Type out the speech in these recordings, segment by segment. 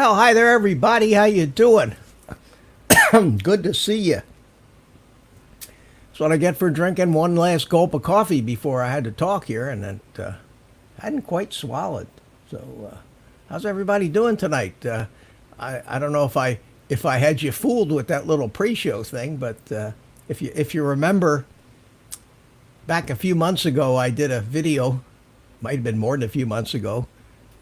Well, hi there, everybody. How you doing? Good to see you. That's what I get for drinking one last gulp of coffee before I had to talk here, and it hadn't quite swallowed. So, how's everybody doing tonight? I don't know if I had you fooled with that little pre-show thing, but if you remember, back a few months ago, I did a video, might have been more than a few months ago,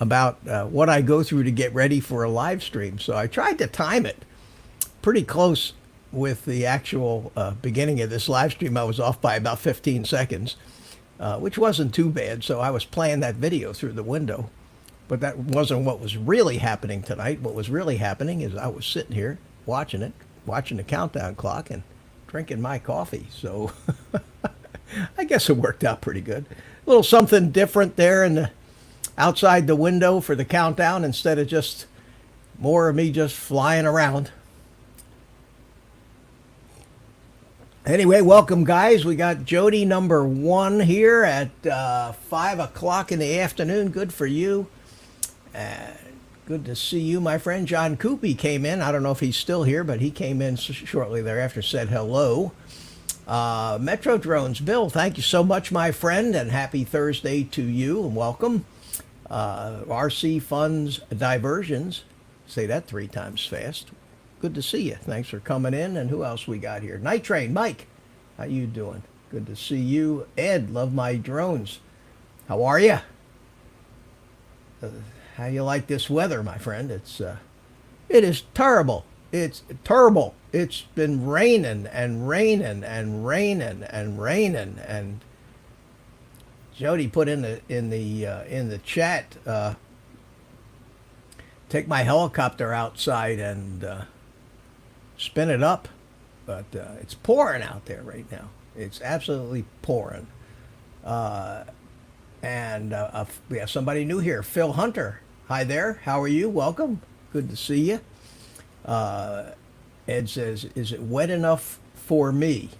about what I go through to get ready for a live stream. So I tried to time it pretty close with the actual beginning of this live stream. I was off by about 15 seconds, which wasn't too bad. So I was playing that video through the window. But that wasn't what was really happening tonight. What was really happening is I was sitting here watching it, watching the countdown clock and drinking my coffee. So I guess it worked out pretty good. A little something different there in the outside the window for the countdown instead of just more of me just flying around. Anyway, welcome guys. We got Jody number 1 here at 5 o'clock in the afternoon. Good for you. Good to see you, my friend. John Coopy came in. I don't know if he's still here, but he came in shortly thereafter, said hello. Metro Drones, Bill, thank you so much, my friend, and happy Thursday to you, and welcome. RC Funds Diversions, say that 3 times fast. Good to see you. Thanks for coming in. And who else we got here? Night Train, Mike, how you doing? Good to see you. Ed, love my drones. How are you? How you like this weather, my friend? It is terrible. It's terrible. It's been raining and raining and raining and raining. And Jody put in the chat, take my helicopter outside and spin it up, but it's pouring out there right now. It's absolutely pouring. And we have somebody new here, Phil Hunter. Hi there. How are you? Welcome. Good to see you. Ed says, "Is it wet enough for me?"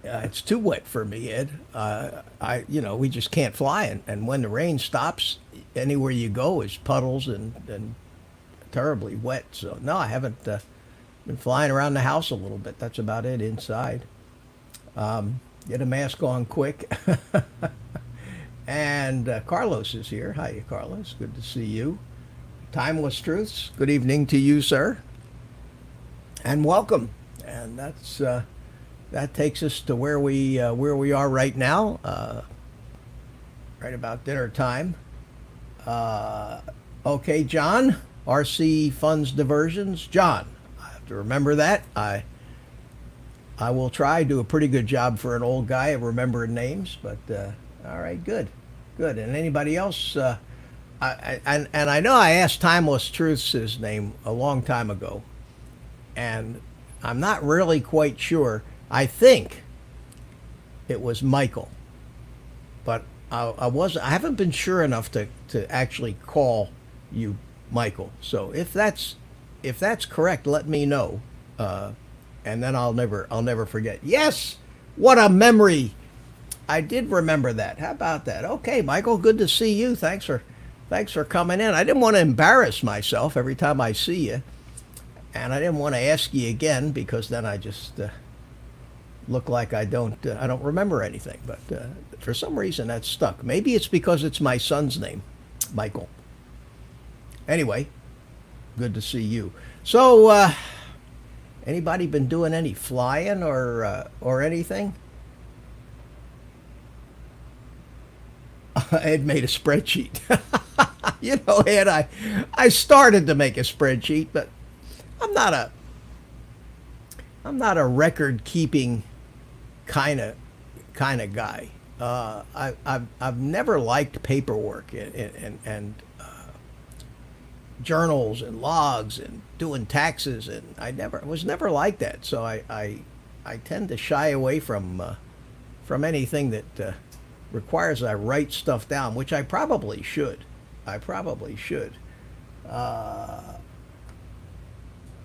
It's too wet for me, Ed. We just can't fly, and when the rain stops, anywhere you go is puddles and terribly wet. So no, I haven't been flying around the house a little bit. That's about it inside. Get a mask on quick. And Carlos is here. Hi, Carlos. Good to see you. Timeless Truths. Good evening to you, sir. And welcome. And that takes us to where we are right now, right about dinner time. Okay, John, RC Funds Diversions. John, I have to remember that. I will try, do a pretty good job for an old guy of remembering names, but all right, good. And anybody else? I know I asked Timeless Truths his name a long time ago, and I'm not really quite sure. I think it was Michael, but I haven't been sure enough to actually call you Michael. So if that's correct, let me know, and then I'll never forget. Yes, what a memory! I did remember that. How about that? Okay, Michael, good to see you. Thanks for coming in. I didn't want to embarrass myself every time I see you, and I didn't want to ask you again because then I just look like I don't remember anything. But for some reason that stuck. Maybe it's because it's my son's name, Michael. Anyway, good to see you. So, anybody been doing any flying or anything? Ed made a spreadsheet. Ed, I started to make a spreadsheet, but I'm not a record keeping kind of guy. I've never liked paperwork and journals and logs and doing taxes, and I was never like that. So I tend to shy away from anything that requires I write stuff down, which I probably should.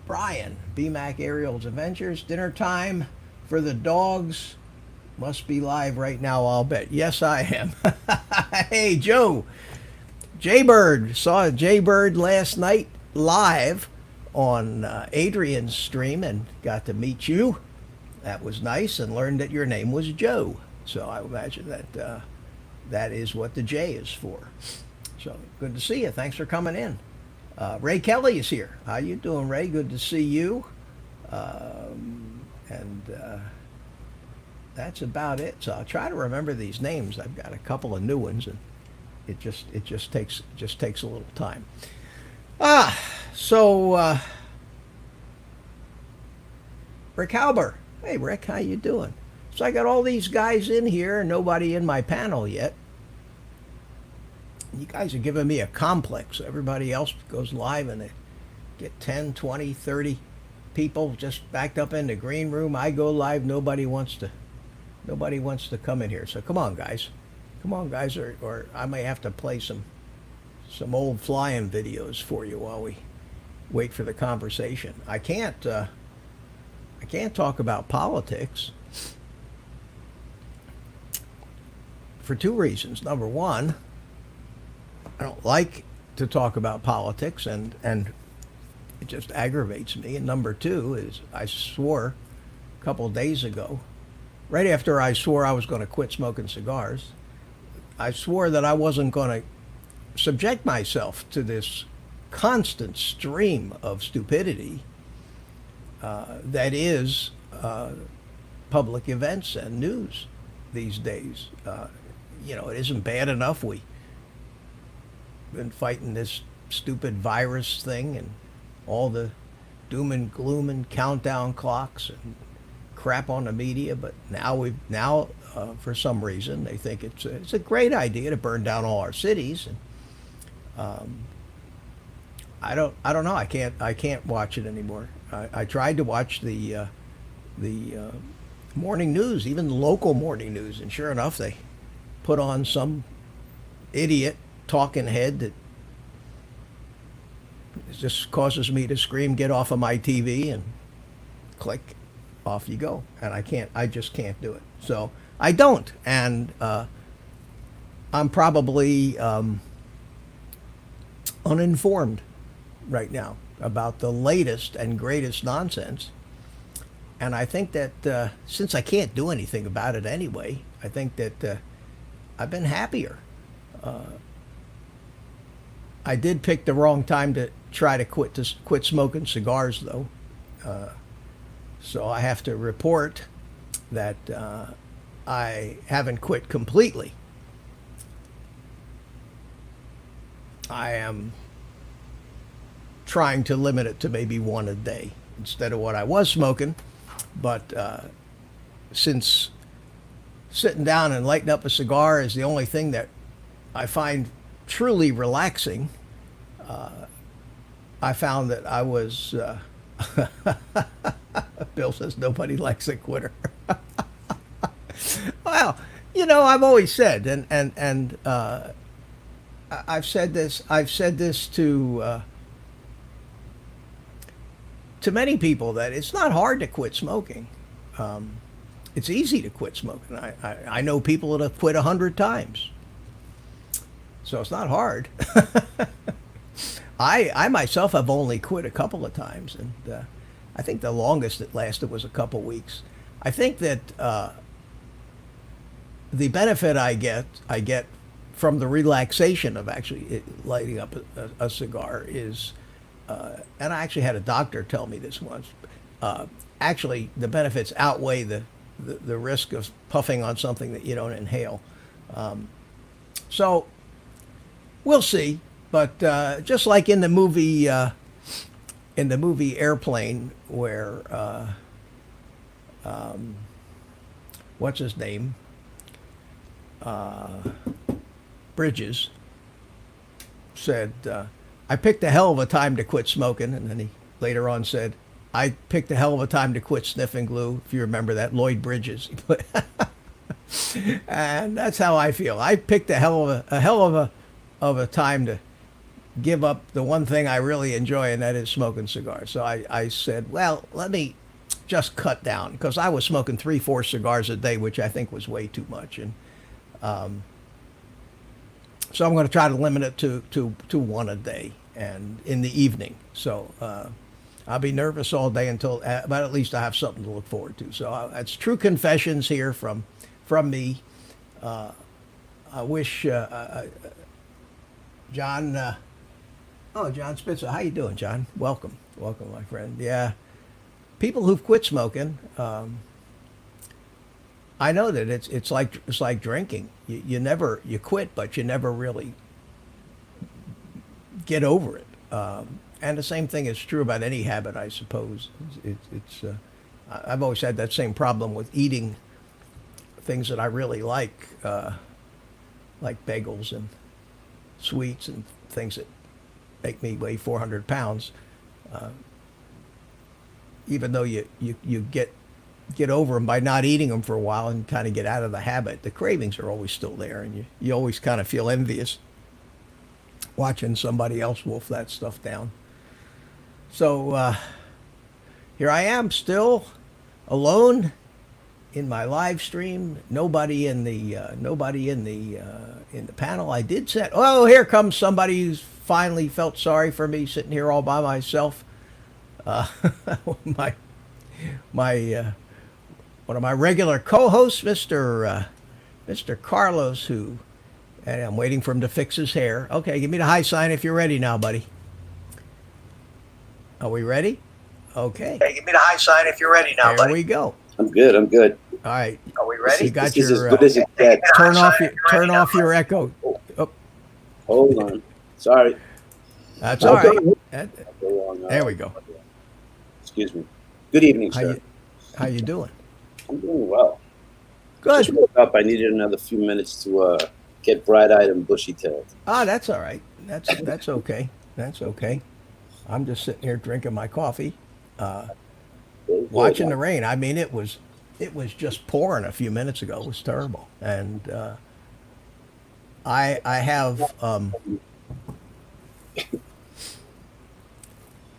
Brian, BMAC Aerials Adventures, dinner time for the dogs. Must be live right now, I'll bet. Yes, I am. Hey, Joe. Jaybird. Saw Jaybird last night live on Adrian's stream and got to meet you. That was nice, and learned that your name was Joe. So I imagine that that is what the J is for. So good to see you. Thanks for coming in. Ray Kelly is here. How you doing, Ray? Good to see you. And that's about it. So I'll try to remember these names. I've got a couple of new ones, and it just takes a little time. So Rick Halber. Hey, Rick, how you doing? So I got all these guys in here, and nobody in my panel yet. You guys are giving me a complex. Everybody else goes live, and they get 10, 20, 30 people just backed up in the green room. I go live. Nobody wants to come in here. So come on, guys. Come on, guys, or I may have to play some old flying videos for you while we wait for the conversation. I can't talk about politics for two reasons. Number one, I don't like to talk about politics, and it just aggravates me. And number two is I swore a couple of days ago, right after I swore I was going to quit smoking cigars, I swore that I wasn't going to subject myself to this constant stream of stupidity that is public events and news these days. It isn't bad enough we've been fighting this stupid virus thing and all the doom and gloom and countdown clocks and crap on the media, but now for some reason they think it's a great idea to burn down all our cities, and I don't know. I can't watch it anymore. I tried to watch the morning news, even local morning news, and sure enough, they put on some idiot talking head that just causes me to scream, "Get off of my TV!" and click, off you go. And I just can't do it. So I don't, and I'm probably uninformed right now about the latest and greatest nonsense. And I think that since I can't do anything about it anyway, I think that I've been happier. I did pick the wrong time to try to quit smoking cigars, though. So I have to report that I haven't quit completely. I am trying to limit it to maybe one a day instead of what I was smoking. But since sitting down and lighting up a cigar is the only thing that I find truly relaxing, I found that I was... Bill says nobody likes a quitter. Well, I've always said, and I've said this to many people, that it's not hard to quit smoking. It's easy to quit smoking. I know people that have quit 100 times. So it's not hard. I myself have only quit a couple of times, and I think the longest it lasted was a couple weeks. I think that the benefit I get from the relaxation of actually lighting up a cigar is, and I actually had a doctor tell me this once, actually the benefits outweigh the risk of puffing on something that you don't inhale. So we'll see. But just like in the movie Airplane, where what's his name, Bridges said, "I picked a hell of a time to quit smoking," and then he later on said, "I picked a hell of a time to quit sniffing glue." If you remember that, Lloyd Bridges. And that's how I feel. I picked a hell of a time to give up the one thing I really enjoy, and that is smoking cigars. So I said, well, let me just cut down, because I was smoking 3-4 cigars a day, which I think was way too much. And So I'm going to try to limit it to one a day and in the evening. So I'll be nervous all day until, but at least I have something to look forward to. So that's true confessions here from me. I wish John. John Spitzer. How you doing, John? Welcome, my friend. Yeah, people who've quit smoking. I know that it's like drinking. You quit, but you never really get over it. And the same thing is true about any habit, I suppose. I've always had that same problem with eating things that I really like bagels and sweets and things that make me weigh 400 pounds. Even though you get over them by not eating them for a while and kind of get out of the habit, the cravings are always still there, and you always kind of feel envious watching somebody else wolf that stuff down. So here I am, still alone in my live stream. Nobody in the panel. I did set. Oh, here comes somebody who's finally felt sorry for me, sitting here all by myself. My one of my regular co-hosts, Mr. Carlos, and I'm waiting for him to fix his hair. Okay, give me the high sign if you're ready now, buddy. Are we ready? Okay. Hey, give me the high sign if you're ready now, buddy. There we go. I'm good. All right. Are we ready? You got this your. Is as good as it gets. Turn off your echo. Oh. Hold on. Sorry. That's all right. There we go. Excuse me. Good evening, sir. How you doing? I'm doing well. Good. Just woke up. I needed another few minutes to get bright-eyed and bushy-tailed. Ah, that's all right. That's okay. That's okay. I'm just sitting here drinking my coffee, watching the rain. I mean, it was just pouring a few minutes ago. It was terrible, and I have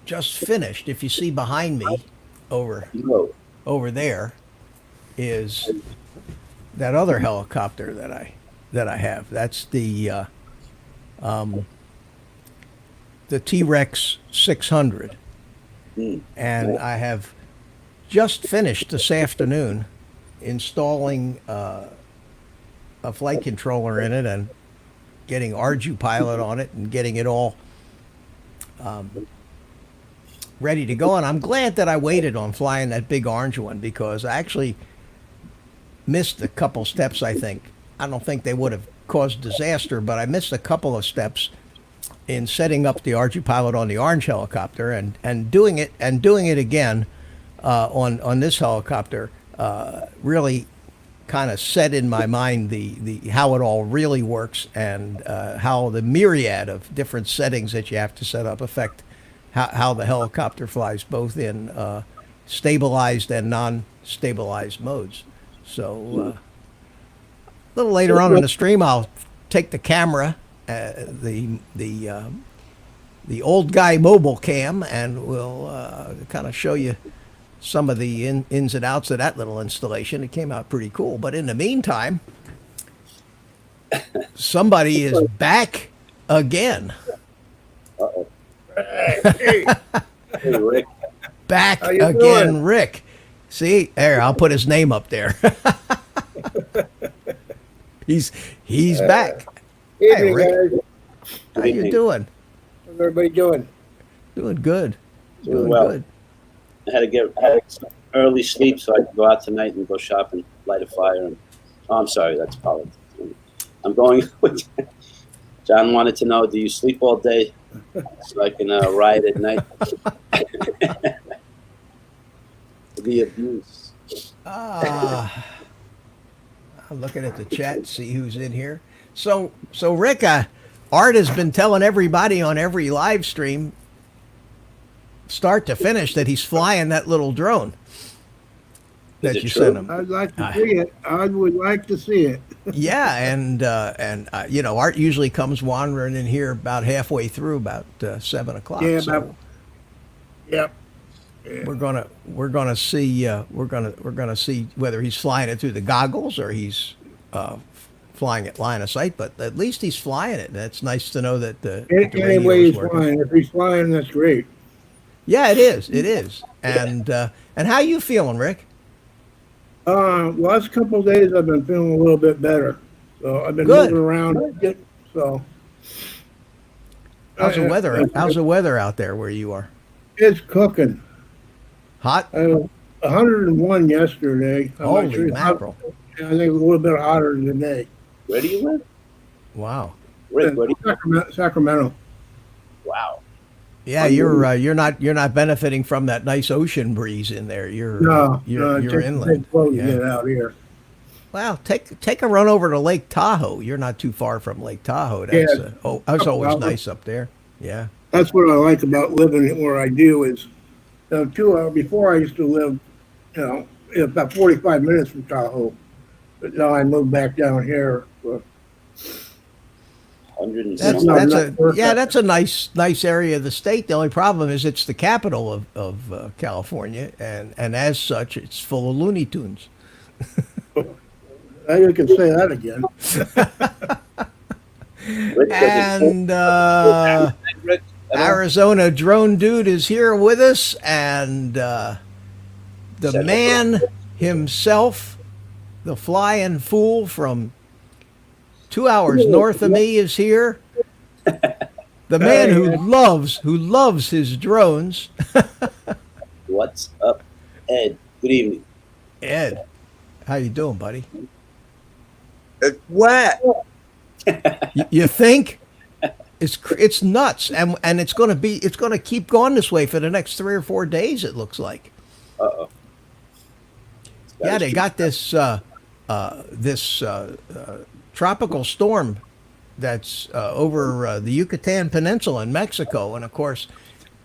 just finished. If you see behind me, over there, is that other helicopter that I have. That's the T-Rex 600, and I have just finished this afternoon installing a flight controller in it and getting ArduPilot on it and getting it all ready to go. And I'm glad that I waited on flying that big orange one, because I actually missed a couple steps. I don't think they would have caused disaster, but I missed a couple of steps in setting up the ArduPilot on the orange helicopter, and doing it again on this helicopter really kind of set in my mind the how it all really works, and how the myriad of different settings that you have to set up affect how the helicopter flies, both in stabilized and non-stabilized modes. So a little later on in the stream, I'll take the camera, the old guy mobile cam, and we'll kind of show you some of the ins and outs of that little installation. It came out pretty cool. But in the meantime, somebody is back again. Uh-oh. Hey, Rick. Back again, doing? Rick. See, there, I'll put his name up there. He's back. Evening, hey, Rick. guys. How you doing? How's everybody doing? Doing good. Doing well. Good. I had to get some early sleep so I could go out tonight and go shopping, light a fire. I'm sorry, that's politics. I'm going with John wanted to know, do you sleep all day so I can ride at night? The abuse. I'm looking at the chat, see who's in here. So Rick, Art has been telling everybody on every live stream, start to finish, that he's flying that little drone that you sent him. I'd like to see it. I would like to see it. Yeah, and Art usually comes wandering in here about halfway through, about 7 o'clock. Yeah, so yep. Yeah. We're gonna see whether he's flying it through the goggles or he's flying at line of sight, but at least he's flying it. That's nice to know that the radio Anyway, is he's working. flying. If he's flying, that's great. Yeah, it is. It is. And how you feeling, Rick? Last couple of days I've been feeling a little bit better. So I've been Good. moving around. So How's the weather? How's the weather out there where you are? it's cooking. Hot? 101 yesterday. I'm Holy not sure it's hot. mackerel! I think a little bit hotter today. Where do you live? Wow. Rick, where do you Sacramento. Wow. Yeah, you're not benefiting from that nice ocean breeze in there. You're No, you're it takes a inland. big boat to Yeah. get out here. Well, take a run over to Lake Tahoe. You're not too far from Lake Tahoe. That's that's always Well, nice up there. Yeah. That's what I like about living where I do is 2 hours before I used to live, about 45 minutes from Tahoe. But now I moved back down here. But 100 and That's something? that's a nice area of the state. The only problem is it's the capital of California, and as such, it's full of Looney Tunes. now you can say that again. Rick, And Rick, at all? Arizona Drone Dude is here with us, and the man himself, the flying fool from 2 hours north of me, is here. The man who loves his drones. What's up, Ed? Good evening. Ed, how you doing, buddy? It's wet. You think? It's nuts, and it's going to keep going this way for the next 3 or 4 days. It looks like. Uh-oh. Yeah, they got this tropical storm that's over the Yucatan Peninsula in Mexico, and of course,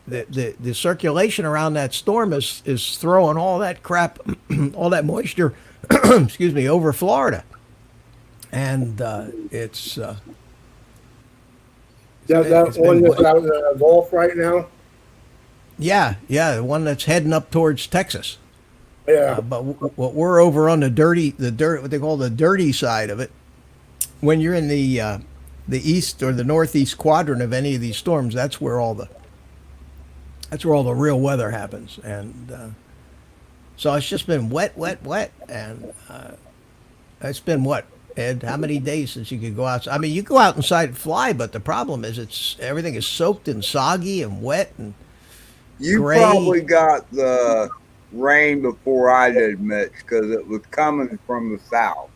the circulation around that storm is throwing all that crap, all that moisture, excuse me, over Florida, and it's That it's one been that's wet. out in the Gulf right now. Yeah, the one that's heading up towards Texas. Yeah. But what we're over on the what they call the dirty side of it. When you're in the east or the northeast quadrant of any of these storms, that's where all the real weather happens, and so it's just been wet, and it's been what, Ed? How many days since you could go outside? I mean, you go out inside and fly, but the problem is everything is soaked and soggy and wet and You gray. probably got the rain before I did, Mitch, because it was coming from the south.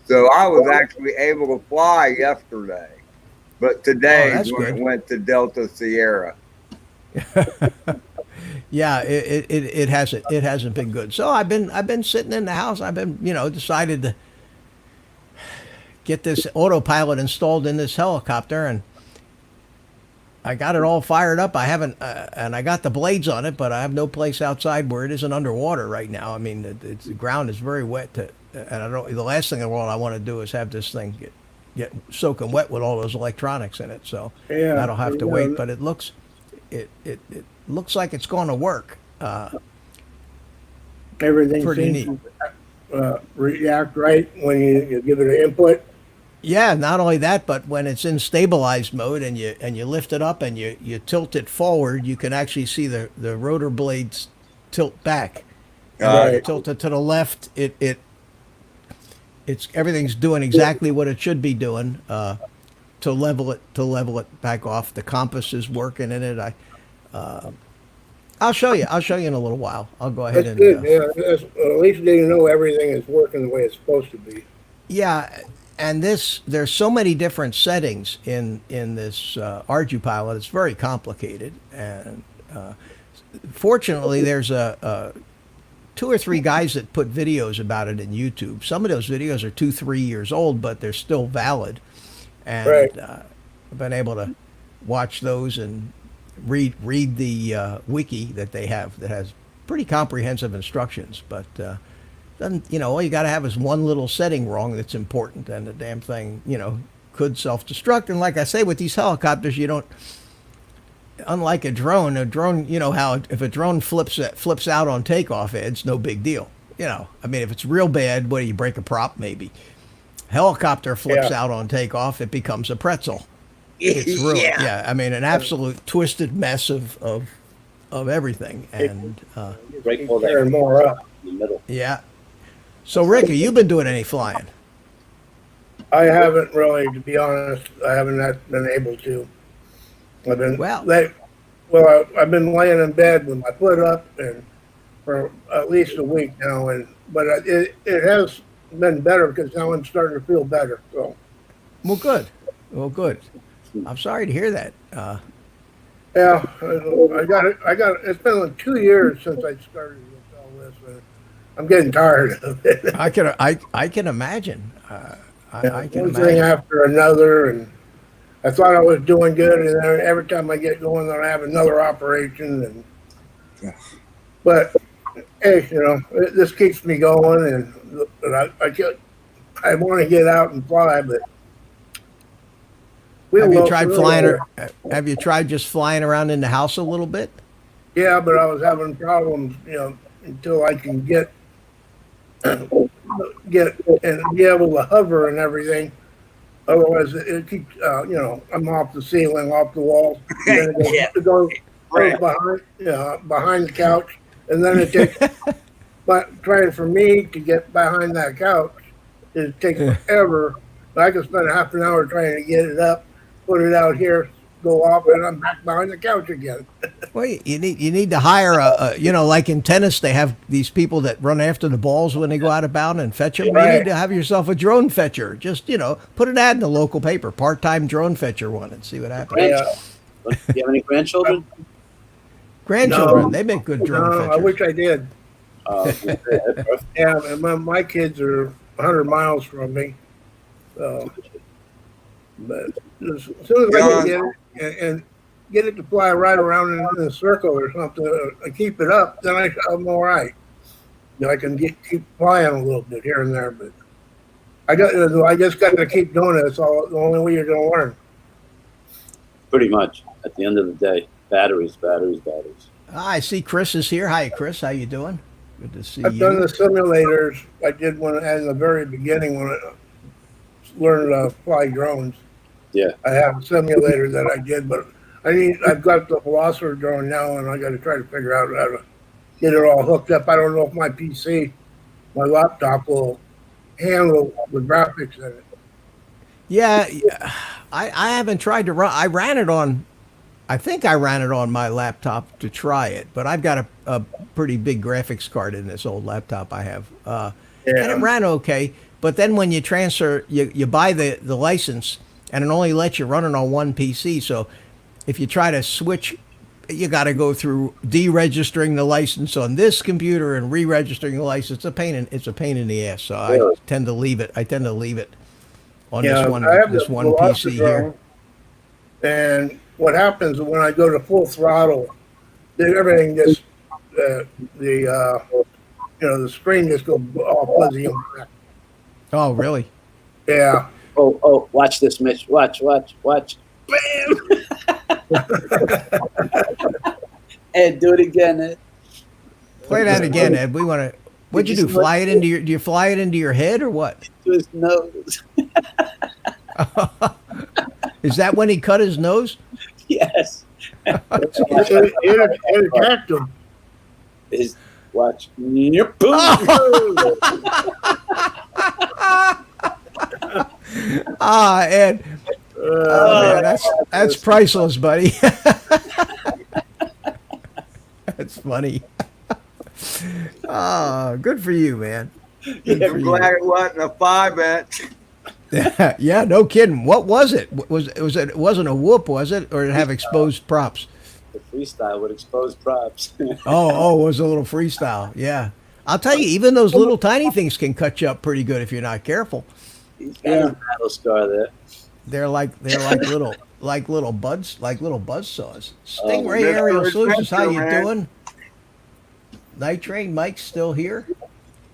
So I was actually able to fly yesterday, but today that's when good. it went to Delta Sierra. Yeah, it hasn't been good. So I've been sitting in the house. I've been decided to get this autopilot installed in this helicopter, and I got it all fired up. I haven't, and I got the blades on it, but I have no place outside where it isn't underwater right now. I mean, the ground is very wet, and I don't. The last thing in the world I want to do is have this thing get soaking wet with all those electronics in it. So Yeah, that'll have to yeah. wait. But it looks like it's going to work. Everything Pretty seems to react right when you give it an input. Yeah, not only that, but when it's in stabilized mode and you lift it up and you tilt it forward, you can actually see the rotor blades tilt back. And when you Right. tilt it to the left, it's everything's doing exactly what it should be doing to level it back off. The compass is working in it. I'll show you in a little while. I'll go ahead That's and good. Yeah, at least they know everything is working the way it's supposed to be. yeah. And there's so many different settings in this ArduPilot. It's very complicated, and fortunately, there's a 2 or 3 guys that put videos about it in YouTube. Some of those videos are 2-3 years old, but they're still valid, and Right. I've been able to watch those and read the wiki that they have that has pretty comprehensive instructions, but. Then all you got to have is one little setting wrong that's important, and the damn thing could self-destruct. And like I say, with these helicopters, you don't. Unlike a drone, how if a drone flips out on takeoff, it's no big deal. I mean, if it's real bad, what do you break a prop maybe? helicopter flips Yeah. out on takeoff, it becomes a pretzel. It's ruined. Yeah. Yeah, I mean, an absolute twisted mess of everything. And Break all Tearing that more up. in the middle. yeah. So, Rick, have you been doing any flying? I haven't really, to be honest. I haven't been able to. I've been Well- I've been laying in bed with my foot up and for at least a week now, but it has been better because now I'm starting to feel better. So Well, good. Well, good. I'm sorry to hear that. yeah, I got it. It's been like 2 years since I started with all this. And I'm getting tired of it. I can imagine. I can One thing imagine. after another, and I thought I was doing good, and then every time I get going, then I have another operation, but hey, this keeps me going, and I want to get out and fly, but Have you tried flying? Have you tried just flying around in the house a little bit? Yeah, but I was having problems, until I can get and be able to hover and everything. Otherwise, it keeps, I'm off the ceiling, off the walls. And then it goes behind the couch, and then it takes. But trying for me to get behind that couch, it takes forever. I can spend half an hour trying to get it up, put it out here, go off, and I'm back behind the couch again. Well, you need to hire like in tennis, they have these people that run after the balls when they go out of bounds and fetch them. Right. You need to have yourself a drone fetcher. Just put an ad in the local paper, part-time drone fetcher one, and see what happens. Yeah. Do you have any grandchildren? Grandchildren, No. they make good drone No, fetchers. I wish I did. Yeah, perfect. Yeah, and my kids are 100 miles from me. So, but as soon as I can get it and get it to fly right around in a circle or something, keep it up, then I'm all right. I can keep flying a little bit here and there, but I just got to keep doing it. It's all the only way you're going to learn. Pretty much. At the end of the day, batteries. I see Chris is here. Hi, Chris. How you doing? Good to see I've you. done the simulators. I did one in the very beginning when I learned to fly drones. Yeah. I have a simulator that I did, but I've got the Velociraptor drone now, and I got to try to figure out how to get it all hooked up. I don't know if my laptop will handle the graphics in it. Yeah, I haven't tried to run. I think I ran it on my laptop to try it, but I've got a pretty big graphics card in this old laptop I have. And it ran okay. But then when you transfer, you buy the license, and it only lets you run it on one PC. So if you try to switch, you got to go through deregistering the license on this computer and re-registering the license. It's a pain in the ass. So Really? I tend to leave it. On Yeah, this I have this the one Velociraptor PC here. drone, and what happens when I go to full throttle, everything just the screen just goes all fuzzy on the back. Oh, really? Yeah. Oh, watch this, Mitch. Watch. Bam! Ed, do it again, Ed. Play that again, Ed. We want to. What'd you do? Fly it into your? Do you fly it into your head or what? To his nose. Is that when he cut his nose? Yes. It attacked him. Watch. Yep. Boom. Ed. Oh, man, that's priceless, buddy. That's funny. Good for you, man. Good for I'm you. glad it wasn't a 5-inch. Yeah, no kidding. What was it? It wasn't a whoop, was it? Or did it have exposed props? The freestyle with exposed props. Oh, it was a little freestyle. Yeah. I'll tell you, even those little tiny things can cut you up pretty good if you're not careful. He's got a battle scar there. They're like little buzz saws. Stingray Mr. Aerial Solutions, how you Adventure, man. doing? Night Train Mike's still here.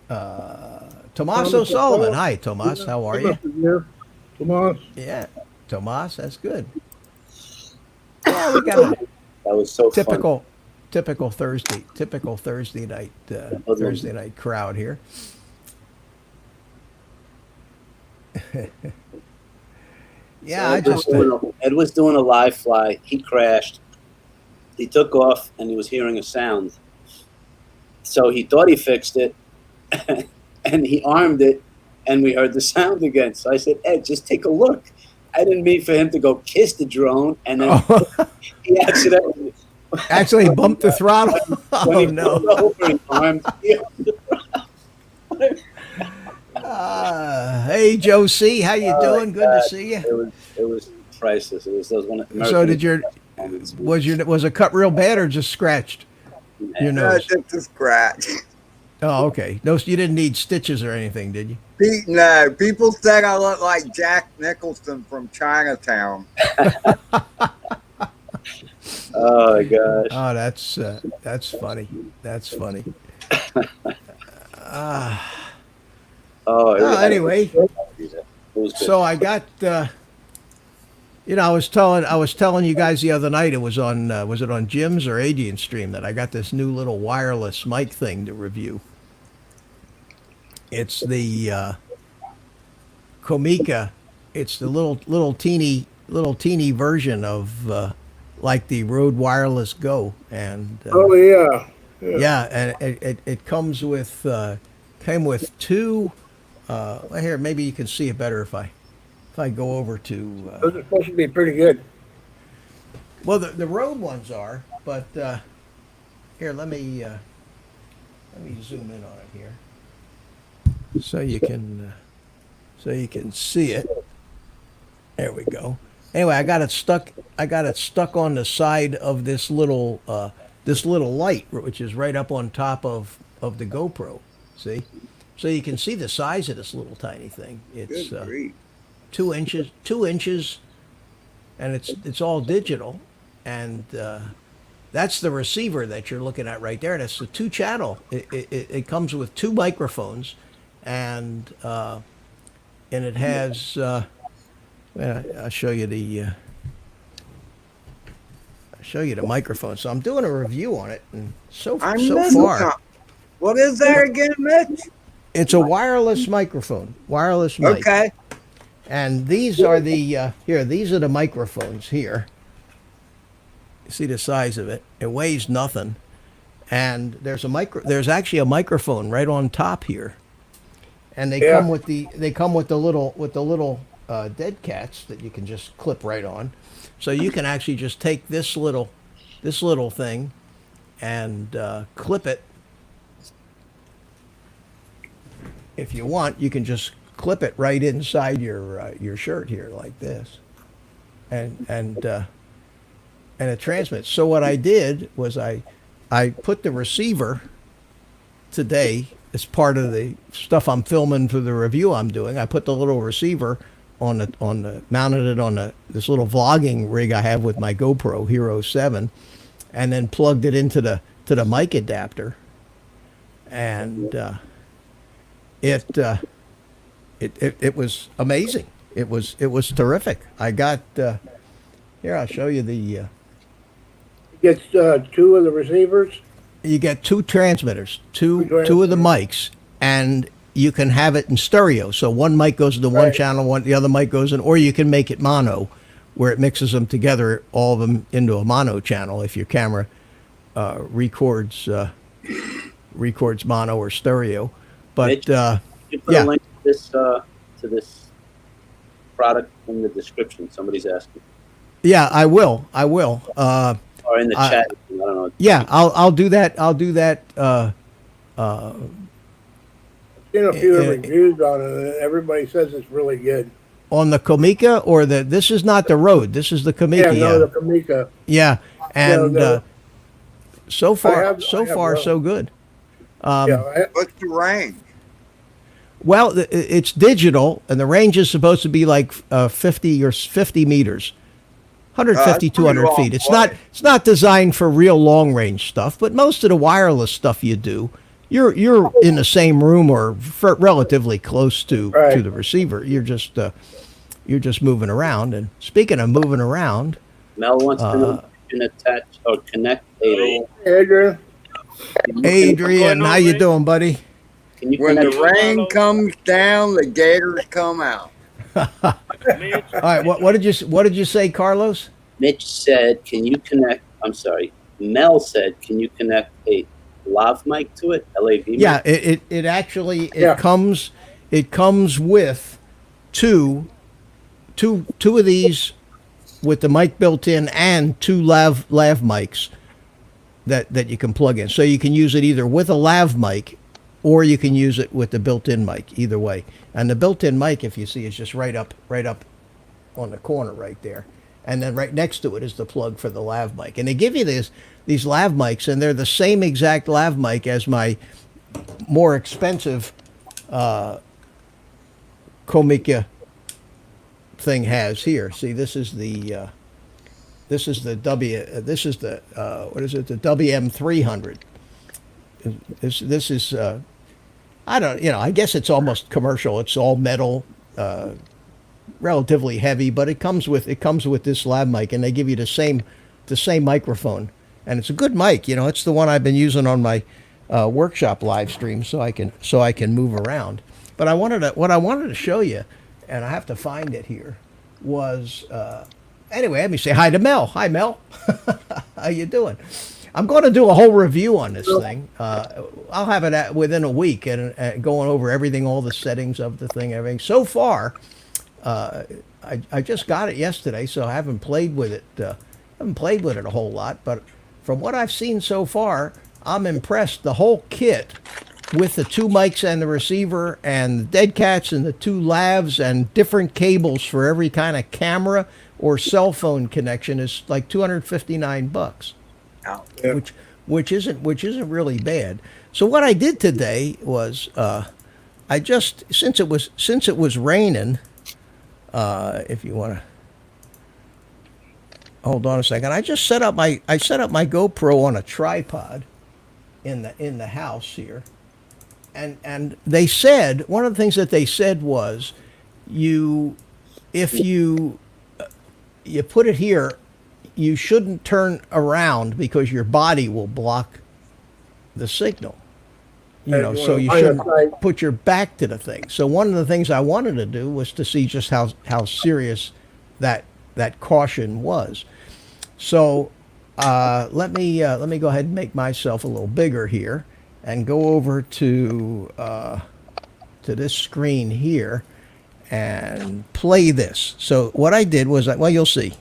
Tomas O'Sullivan. Hi, Tomas. How are you? Tomas. Yeah, Tomas. That's good. Yeah, we got a That was so fun. typical Thursday night crowd here. Yeah, So I just Ed was doing a live fly. He crashed. He took off and he was hearing a sound. So he thought he fixed it, and he armed it, and we heard the sound again. So I said, Ed, just take a look. I didn't mean for him to go kiss the drone, and then he accidentally actually bumped the throttle. when Oh he no! pulled over, he armed. Hey Joe C, how you doing? Good to see you. It was priceless. It was those one. So did was it cut real bad or just scratched your nose? Just a scratch. Oh, okay. No, you didn't need stitches or anything, did you? No, people said I look like Jack Nicholson from Chinatown. Oh my gosh! Oh, that's funny. That's funny. Anyway, it was good. so I got. I was telling you guys the other night. It was on. Was it on Jim's or Adrian's stream that I got this new little wireless mic thing to review. It's the Comica. It's the little teeny version of like the Rode Wireless Go, and Oh yeah. yeah, and it comes with came with two. Here, maybe you can see it better if I go over to. Those are supposed to be pretty good. Well, the Rode ones are, but here, let me zoom in on it here, so you can see it. There we go. Anyway, I got it stuck on the side of this little light, which is right up on top of the GoPro. See, so you can see the size of this little tiny thing. It's Good grief. 2 inches, and it's all digital, and that's the receiver that you're looking at right there. That's the 2-channel. It comes with 2 microphones, and it has. I'll show you the microphone. So I'm doing a review on it, and so far, What is that again, Mitch? it's a wireless microphone, wireless mic. Okay. And these are the these are the microphones here. You see the size of it? It weighs nothing, and there's actually a microphone right on top here, and they come with the little dead cats that you can just clip right on, so you can actually just take this little thing and clip it. If you want, you can just clip it right inside your shirt here like this, and it transmits. So what I did was I put the receiver today as part of the stuff I'm filming for the review I'm doing. I put the little receiver mounted it on this little vlogging rig I have with my GoPro Hero 7, and then plugged it into the mic adapter, and it was amazing. It was terrific. I got here. I'll show you the. Gets 2 of the receivers. You get 2 transmitters, two of the mics, and you can have it in stereo. So one mic goes into one channel, the other mic goes in, or you can make it mono, where it mixes them together, all of them into a mono channel. If your camera records mono or stereo, but you put a link to this product in the description. Somebody's asking. Yeah, I will. Or in the chat. I don't know. Yeah, I'll do that. Seen a few reviews on it, and everybody says it's really good. On the Comica, or this is not the Rode. This is the Comica. Yeah, no, the Comica. Yeah, and so far, Both. so good. What's the range? Well, it's digital, and the range is supposed to be like 50 meters, 150, 200 feet. It's not designed for real long range stuff, but most of the wireless stuff you do, you're in the same room or relatively close to the receiver. You're just moving around. And speaking of moving around, Mel wants to know if you can attach or connect Adrian. Adrian, how you doing, buddy? Can you When the connect? rain comes down, the gators come out. Mitch, All right, what did you say, Carlos? Mitch said, "Can you connect?" I'm sorry. Mel said, "Can you connect a lav mic to it?" LAV mic? Yeah, it actually Yeah. comes with two of these with the mic built in and two lav mics that you can plug in. So you can use it either with a lav mic or you can use it with the built-in mic, either way. And the built-in mic, if you see, is just right up on the corner right there. And then right next to it is the plug for the lav mic. And they give you these lav mics, and they're the same exact lav mic as my more expensive Comica thing has here. See, this is the what is it? The WM300. This is I guess it's almost commercial. It's all metal, relatively heavy, but it comes with this lav mic, and they give you the same microphone, and it's a good mic. It's the one I've been using on my workshop live stream, so I can move around. But what I wanted to show you, and I have to find it here, was anyway. Let me say hi to Mel. Hi, Mel. How you doing? I'm going to do a whole review on this thing. I'll have it within a week and going over everything, all the settings of the thing, everything. So far, I just got it yesterday, so I haven't played with it. A whole lot, but from what I've seen so far, I'm impressed. The whole kit with the two mics and the receiver and the dead cats and the two lavs and different cables for every kind of camera or cell phone connection is like $259. Yeah. Which isn't really bad. So what I did today was I just since it was raining, if you want to hold on a second, I just set up my GoPro on a tripod in the house here, and they said one of the things that they said was if you put it here, you shouldn't turn around because your body will block the signal. So you shouldn't put your back to the thing. So one of the things I wanted to do was to see just how serious that caution was. So let me go ahead and make myself a little bigger here and go over to this screen here and play this. So what I did was, you'll see.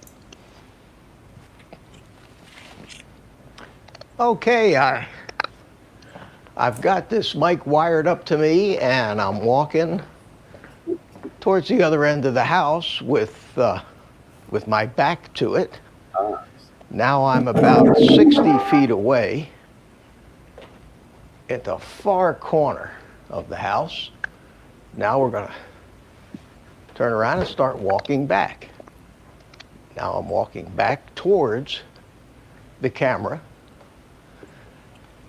Okay, I've got this mic wired up to me, and I'm walking towards the other end of the house with my back to it. Now I'm about 60 feet away at the far corner of the house. Now we're gonna turn around and start walking back. Now I'm walking back towards the camera.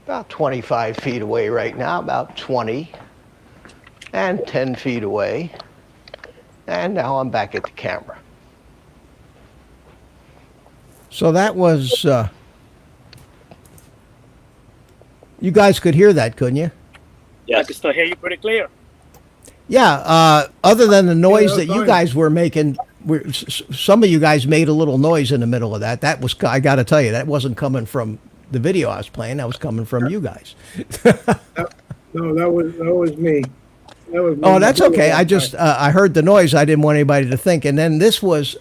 About 25 feet away right now, about 20, and 10 feet away. And now I'm back at the camera. So that was, you guys could hear that, couldn't you? I can still hear you pretty clear. Yeah, other than the noise that's that you fine. guys were making, some of you guys made a little noise in the middle of that. That was, I got to tell you, that wasn't coming from the video I was playing. That was coming from you guys. No, that was me. That was me. Oh, that's okay. I just I heard the noise. I didn't want anybody to think. And then this was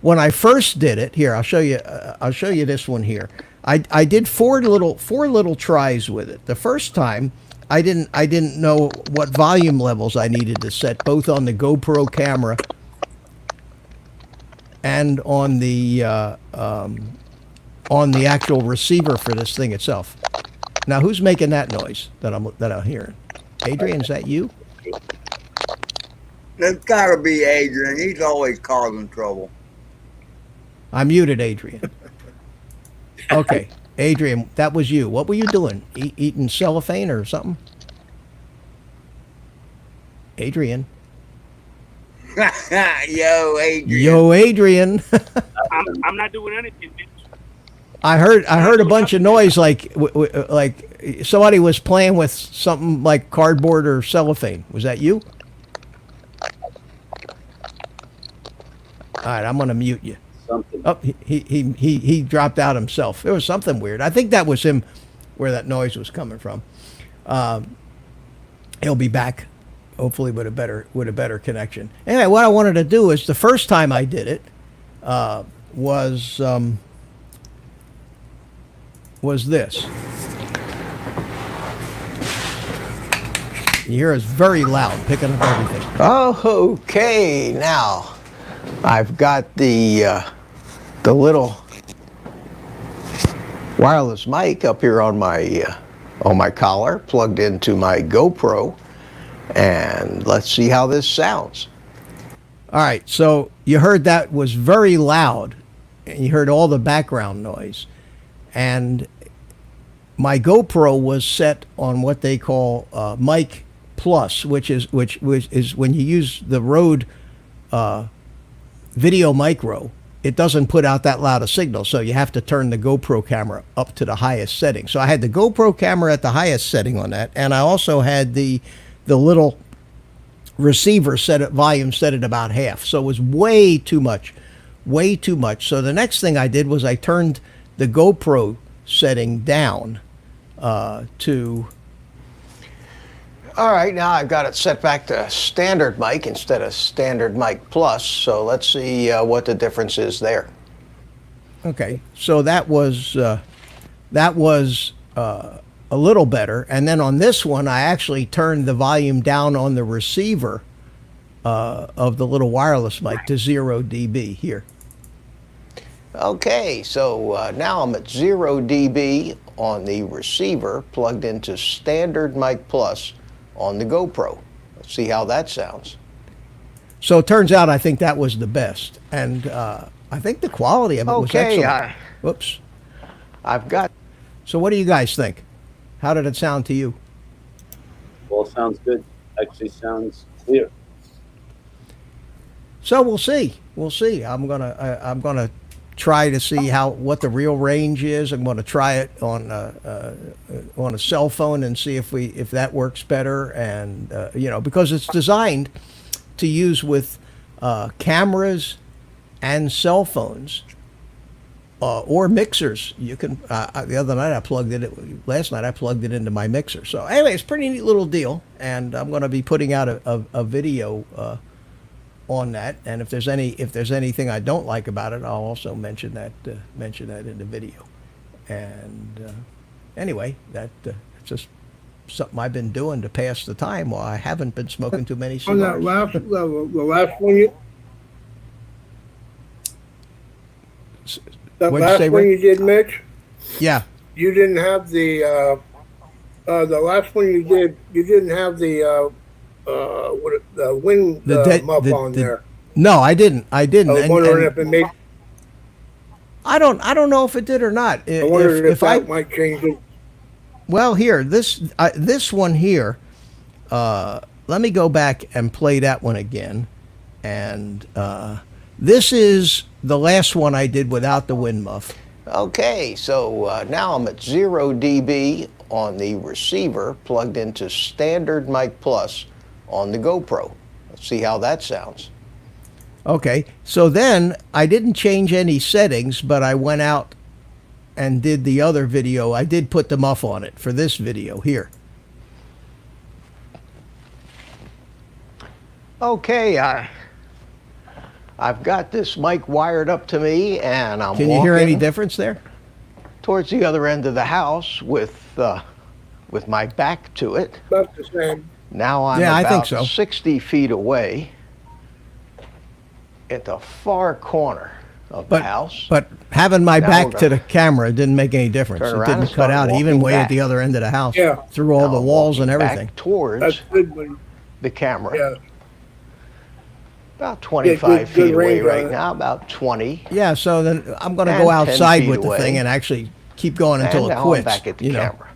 when I first did it. Here, I'll show you. I'll show you this one here. I did four little tries with it. The first time, I didn't know what volume levels I needed to set, both on the GoPro camera and on the actual receiver for this thing itself. Now, who's making that noise that I'm hearing? Adrian, is that you? That's gotta be Adrian. He's always causing trouble. I muted Adrian. Okay, Adrian, that was you. What were you doing? Eating cellophane or something? Adrian. Yo, Adrian. Yo, Adrian. I'm not doing anything, Mitch. I heard a bunch of noise like somebody was playing with something like cardboard or cellophane. Was that you? All right, I'm going to mute you. Something. Oh, he dropped out himself. There was something weird. I think that was him, where that noise was coming from. He'll be back, hopefully with a better connection. Anyway, what I wanted to do is the first time I did it was this. You hear it's very loud, picking up everything. Oh, okay. Now I've got the little wireless mic up here on my collar, plugged into my GoPro, and let's see how this sounds. All right, so you heard that was very loud, and you heard all the background noise, and my GoPro was set on what they call mic plus, which is when you use the Rode Video Micro, it doesn't put out that loud a signal, so you have to turn the GoPro camera up to the highest setting. So I had the GoPro camera at the highest setting on that, and I also had the little receiver volume set at about half. So it was way too much. So the next thing I did was I turned the GoPro setting down to... All right, now I've got it set back to standard mic instead of standard mic plus, so let's see what the difference is there. Okay, so that was a little better, and then on this one I actually turned the volume down on the receiver of the little wireless mic to 0 dB here. Okay, so now I'm at 0 dB on the receiver plugged into standard mic plus on the GoPro. Let's see how that sounds. So it turns out I think that was the best, and I think the quality of it was excellent. Whoops. So what do you guys think? How did it sound to you? Well, it sounds good. Actually sounds clear. So we'll see. I'm gonna try to see what the real range is. I'm going to try it on a cell phone and see if that works better. And because it's designed to use with cameras and cell phones or mixers. You can. The other night I plugged it. Last night I plugged it into my mixer. So anyway, it's a pretty neat little deal. And I'm going to be putting out a video on that, and if there's anything I don't like about it, I'll also mention that in the video. And anyway, that's just something I've been doing to pass the time while I haven't been smoking too many cigars. On that last, the last one you did, Mitch? Yeah. You didn't have the last one you did. You didn't have the wind muff on there. No, I didn't. I was wondering if it made. I don't know if it did or not. I wondered if that might change it. Well, here, this one here. Let me go back and play that one again, and this is the last one I did without the wind muff. Okay, so now I'm at 0 dB on the receiver plugged into standard mic plus on the GoPro. Let's see how that sounds. Okay, so then I didn't change any settings, but I went out and did the other video. I did put the muff on it for this video here. Okay, I've got this mic wired up to me, and I'm Can you hear any difference there? Towards the other end of the house with my back to it. About the same. Now I'm about 60 feet away at the far corner of the house. But having my back to the camera didn't make any difference. It didn't cut out, even way at the other end of the house, through all the walls and everything. Back towards the camera. Yeah. About 25 feet away right now, about 20. Yeah, so then I'm going to go outside with the thing and actually keep going until it quits. I'm back at the camera.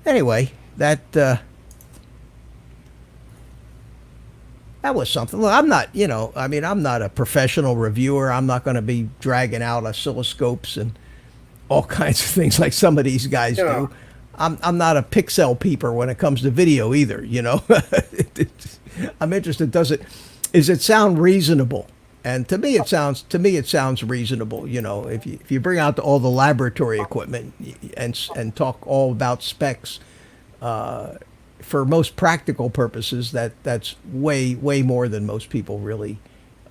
Anyway, that was something. Look, I'm not, I'm not a professional reviewer. I'm not going to be dragging out oscilloscopes and all kinds of things like some of these guys do. I'm not a pixel peeper when it comes to video either, I'm interested, does it sound reasonable? And to me, it sounds reasonable. You know, if you bring out all the laboratory equipment and talk all about specs, for most practical purposes, that's way more than most people really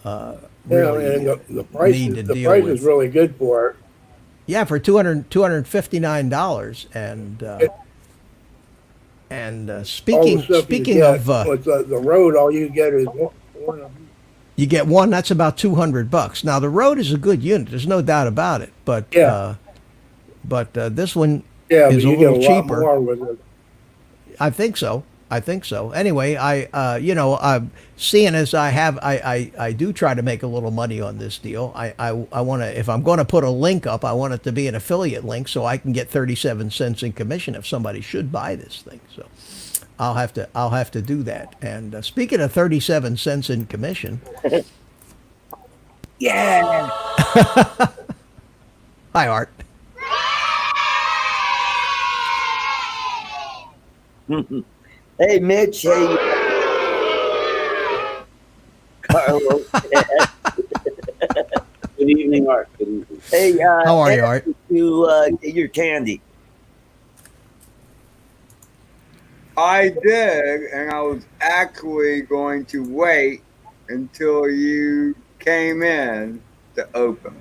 And the price need to is, the deal price with. is really good for it. Yeah, for $259, and All the speaking stuff you speaking get, of, with the road, all you get is one of them. you get one that's about $200. Now the Road is a good unit, there's no doubt about it, but Yeah. this one Yeah, but is a you get a little lot cheaper. more with it. I think so. Anyway, seeing as I do try to make a little money on this deal. I want to, if I'm going to put a link up, I want it to be an affiliate link so I can get 37 cents in commission if somebody should buy this thing. So I'll have to do that. And speaking of 37 cents in commission, Yeah. hi Art. Hey, Mitch. Hey, Carlos. Good evening, Art. Good evening. Hey, How are you, Art? To get your candy. I did, and I was actually going to wait until you came in to open.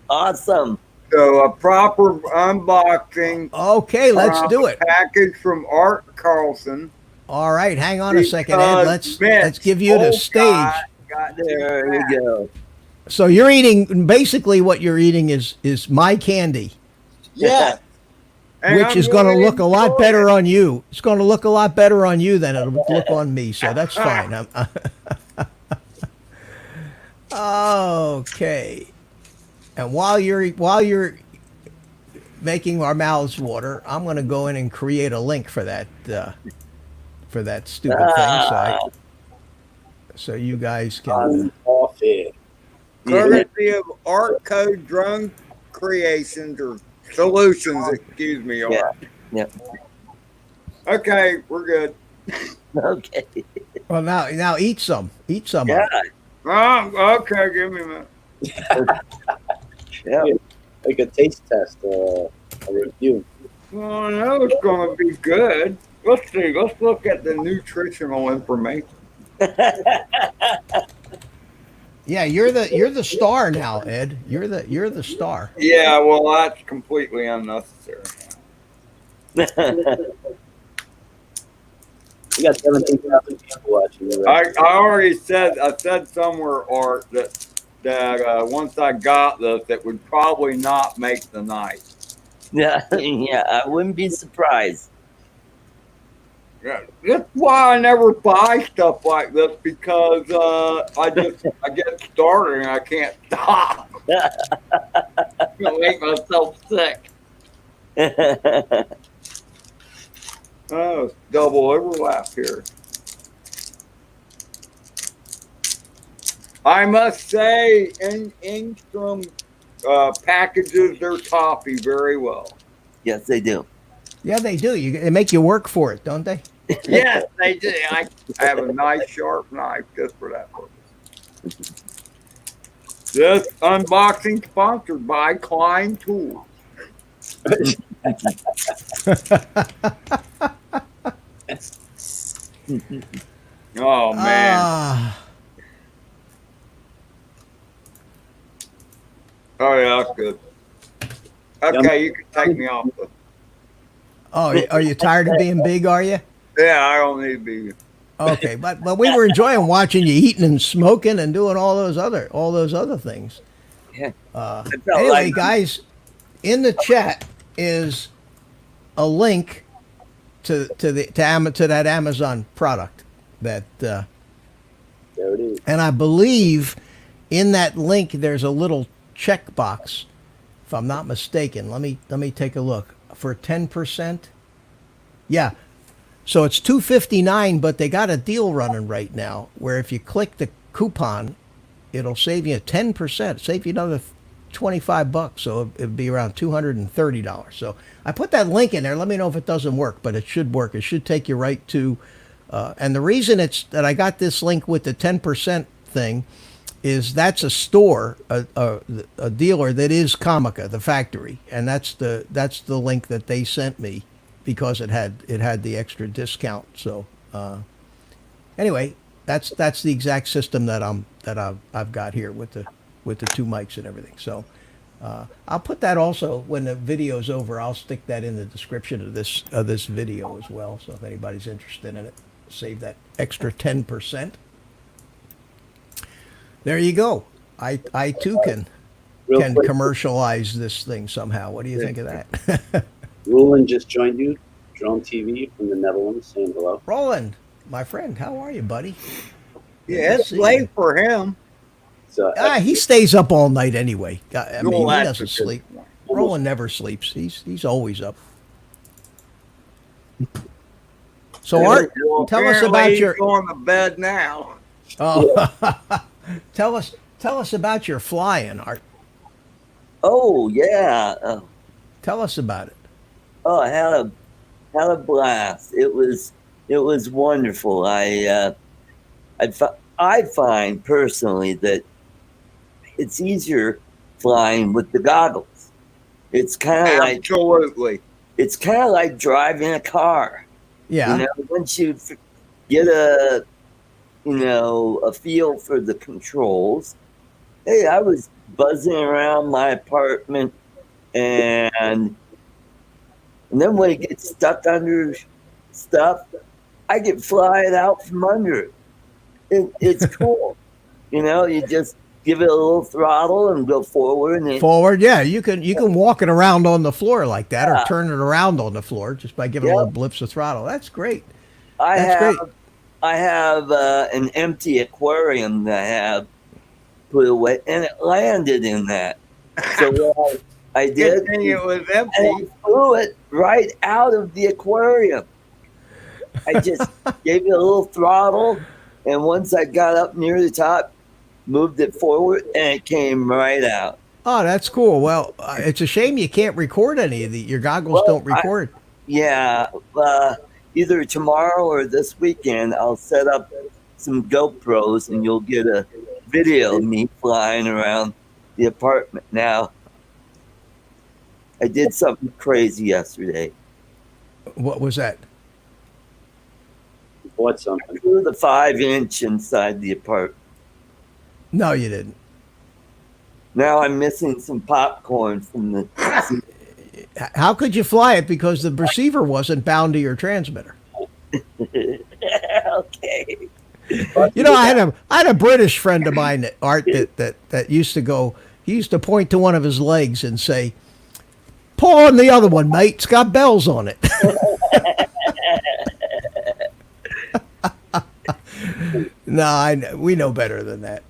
Awesome. So a proper unboxing. Okay, let's from do a it. Package from Art Carlson. All right, hang on a second, Ed. Because Let's give you the old stage. guy got There back. you go. So you're eating, basically what you're eating is my candy, Yeah. And which I'm is going to really look a lot enjoying better it. on you. It's going to look a lot better on you than it'll look on me. So that's fine. Okay. And while you're making our mouths water, I'm going to go in and create a link for that stupid thing, so you guys can. Off air. Courtesy of Art Code Drone Creations or Solutions, excuse me, Art. Yeah. Okay, we're good. Okay. Well, now eat some. Eat some. Yeah. Okay, give me a minute. Yeah. Like a taste test, a review. Well, I know it's going to be good. Let's see. Let's look at the nutritional information. Yeah, you're the star now, Ed. You're the star. Yeah, well, that's completely unnecessary. We got 17,000 people watching. You, right? I already said, I said somewhere, Art, that once I got this, it would probably not make the night. Yeah. I wouldn't be surprised. Yeah, that's why I never buy stuff like this, because I get started and I can't stop. I'm gonna make myself sick. Oh, it's double overlap here. I must say, Engstrom packages their coffee very well. Yes, they do. Yeah, they do. They make you work for it, don't they? Yes, they do. I have a nice sharp knife just for that purpose. This unboxing sponsored by Klein Tools. Oh man. Ah, Oh yeah, that's good. Okay, you can take me off the. oh, are you tired of being big? Are you? Yeah, I don't need to be. Okay, but we were enjoying watching you eating and smoking and doing all those other things. Yeah. felt Anyway, like- guys, in the chat is a link to that Amazon product that, There it is. and I believe in that link there's a little checkbox, if I'm not mistaken. Let me take a look for 10%. Yeah. So it's $259, but they got a deal running right now where if you click the coupon, it'll save you 10%, save you another $25. So it'd be around $230. So I put that link in there. Let me know if it doesn't work, but it should work. It should take you right to, and the reason it's that I got this link with the 10% thing is that's a store, a dealer that is Comica, the factory, and that's the link that they sent me because it had the extra discount. So anyway, that's the exact system that I've got here with the two mics and everything. So I'll put that also when the video's over. I'll stick that in the description of this video as well. So if anybody's interested in it, save that extra 10%. There you go. I too can Real quick, commercialize this thing somehow. What do you think of that? Roland just joined you, Drone TV from the Netherlands, saying hello. Roland, my friend, how are you, buddy? Yeah, it's See late you. for him. So, He stays up all night anyway. I mean, he Well, that's doesn't a good sleep. point. Roland never sleeps. He's always up. So Art, Well, tell us apparently about he's your. going to bed now. Oh, tell us about your flying, Art. Oh yeah. Tell us about it. Oh, I had a blast. It was wonderful. I find personally that it's easier flying with the goggles. It's kind of like Absolutely. it's kind of like driving a car. Yeah. You know, once you get a feel for the controls. Hey, I was buzzing around my apartment, and then when it gets stuck under stuff, I get flying out from under it. It's cool. You just give it a little throttle and go forward. And Forward, yeah. You can walk it around on the floor like that, Yeah. or turn it around on the floor just by giving Yep. little blips of throttle. That's great. I That's have great. I have an empty aquarium that I have put away, and it landed in that. So what I Good did, thing it was and empty. I flew it right out of the aquarium. I just gave it a little throttle, and once I got up near the top, moved it forward, and it came right out. Oh, that's cool. Well, it's a shame you can't record any of the. Your goggles Well, don't record. Yeah, either tomorrow or this weekend, I'll set up some GoPros, and you'll get a video of me flying around the apartment. Now, I did something crazy yesterday. What was that? bought I something. threw the 5-inch inside the apartment. No, you didn't. Now I'm missing some popcorn from the. How could you fly it because the receiver wasn't bound to your transmitter? Okay. You know, I had a British friend of mine, Art, that used to go. He used to point to one of his legs and say, "Pull on the other one, mate. It's got bells on it." No, we know better than that.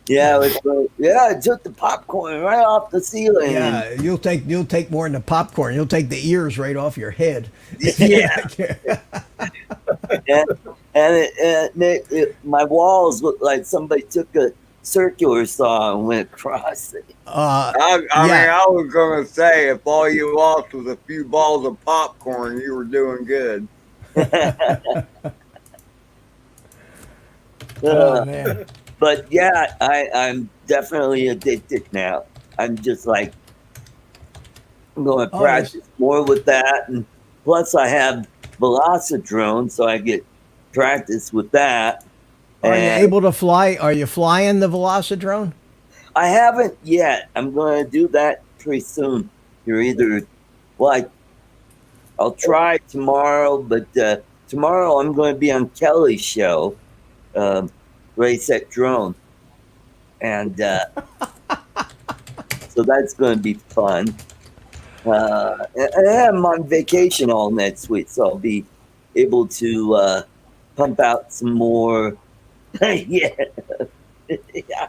Yeah, I took the popcorn right off the ceiling. Yeah, you'll take more than the popcorn. You'll take the ears right off your head. Yeah. and my walls looked like somebody took a circular saw and went across it. I mean, I was going to say, if all you lost was a few balls of popcorn, you were doing good. Oh man. But yeah, I'm definitely addicted now. I'm just like, I'm going to practice more with that. And plus I have Velocidrone, so I get practice with that. Are you able to fly? Are you flying the Velocidrone? I haven't yet. I'm going to do that pretty soon. I'll try tomorrow, but tomorrow I'm going to be on Kelly's show, Race at Drone. And so that's going to be fun. And I'm on vacation all next week, so I'll be able to pump out some more. Yeah. Yeah.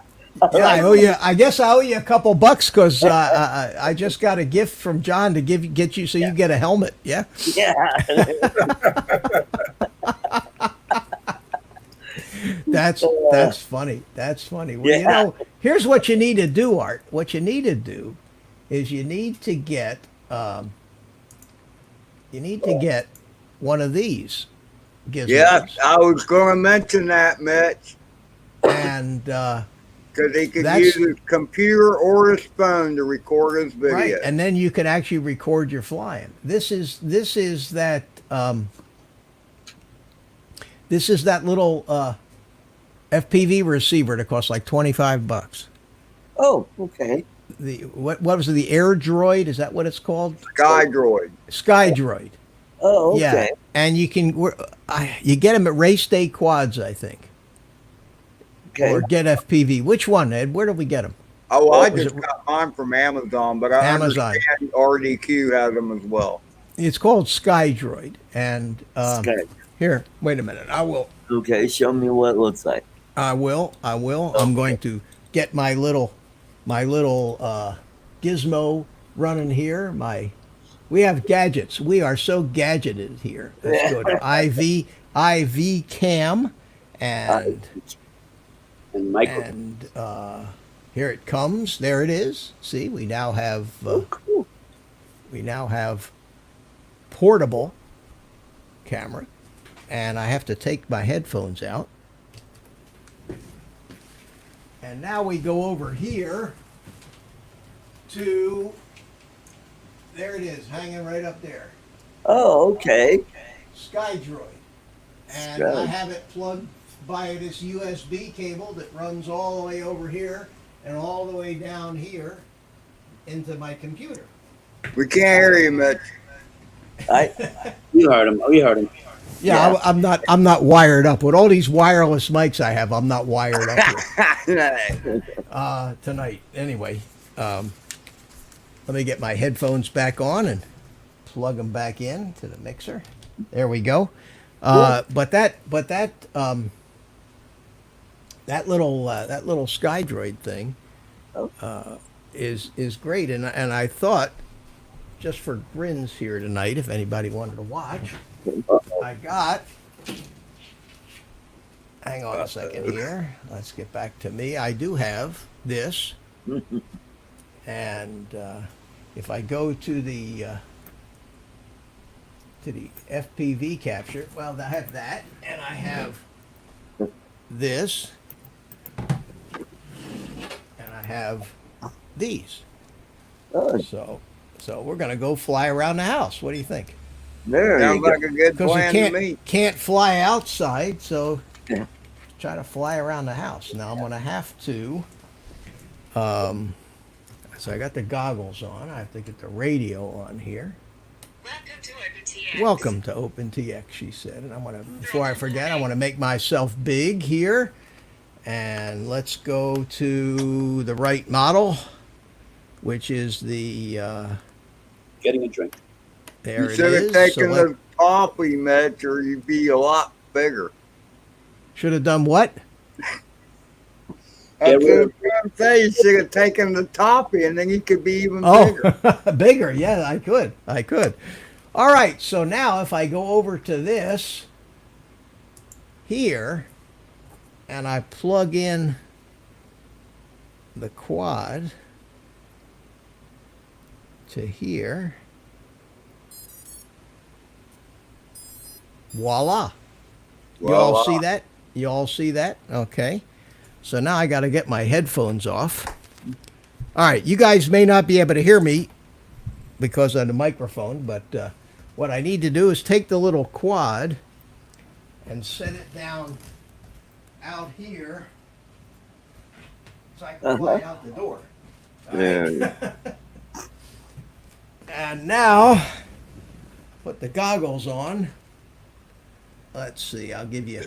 Yeah, I owe you. I guess I owe you a couple bucks because I just got a gift from John to get you so you get a helmet. Yeah. Yeah. That's funny. That's funny. Well, you Yeah. know, here's what you need to do, Art. What you need to do is you need to get one of these gizmos. Yes, I was going to mention that, Mitch. And Because he could That's- use his computer or his phone to record his video. right, and then you can actually record your flying. This is that little FPV receiver that costs like $25. Oh, okay. The what was it? The Air Droid? Is that what it's called? Sky Droid. Sky Droid. Oh, Yeah, okay. and you get them at Race Day Quads, I think, Okay. or Get FPV. Which one, Ed? Where did we get them? Oh, well, I Was just it- got mine from Amazon, but I Amazon. understand RDQ has them as well. It's called Sky Droid, and Sky. here, wait a minute. I will. Okay, show me what it looks like. I will. I'm going to get my little gizmo running here. We have gadgets. We are so gadgeted here. Let's go to IV cam, and And Michael. and here it comes. There it is. See, we now have Oh, cool. portable camera, and I have to take my headphones out. And now we go over here to, there it is, hanging right up there, Oh, okay. Sky Droid. And Sky. I have it plugged by this USB cable that runs all the way over here and all the way down here into my computer. We can't hear you, Mitch. You heard him. We heard him. Yeah, Yeah. I'm not wired up with all these wireless mics I have. I'm not wired up with, tonight. Anyway, let me get my headphones back on and plug them back in to the mixer. There we go. But that little Sky Droid thing is great, and I thought, just for grins here tonight, if anybody wanted to watch, I got. Hang on a second here. Let's get back to me. I do have this, and if I go to the FPV capture, well, I have that, and I have this, and I have these. Oh, So we're gonna go fly around the house. What do you think? there you Sounds go. like a good Because plan we to me. can't fly outside, so Yeah. try to fly around the house. Now I'm gonna have to. So I got the goggles on. I have to get the radio on here. Welcome to OpenTX, she said. And I'm gonna, before I forget, I want to make myself big here. And let's go to the right model, which is the Getting a drink. there You it should have is. taken the toffee, Mitch, or you'd be a lot bigger. Should have done what? I Yeah, was going to say you should have taken the toffee, and then you could be even bigger. Oh, bigger. Yeah, I could. All right. So now if I go over to this here and I plug in the quad to here, voila. You all Voila. see that? You all see that? Okay. So now I got to get my headphones off. All right, you guys may not be able to hear me because of the microphone, but what I need to do is take the little quad and set it down out here so I can fly out the door. All right? Yeah. And now, put the goggles on. Let's see, I'll give you.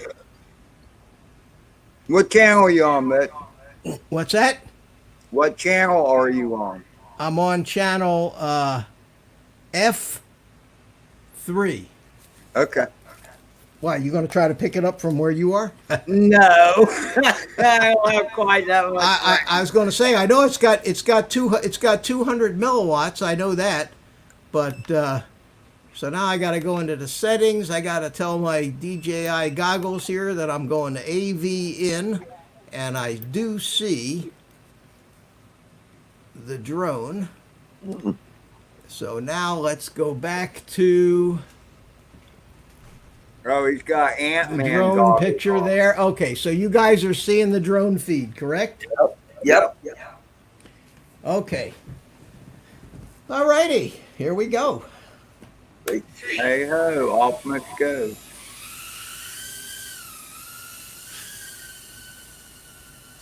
What channel are you on, Mitch? What's that? What channel are you on? I'm on channel F3. Okay. Why, you going to try to pick it up from where you are? No, I don't have quite that much. I was going to say, I know it's got 200 milliwatts. I know that, but so now I got to go into the settings. I got to tell my DJI goggles here that I'm going to AV in, and I do see the drone. So now let's go back to Oh, he's got The Ant-Man drone goggles picture on. there. Okay, so you guys are seeing the drone feed, correct? Yep. Okay. All righty, here we go. Hey ho, off let's go.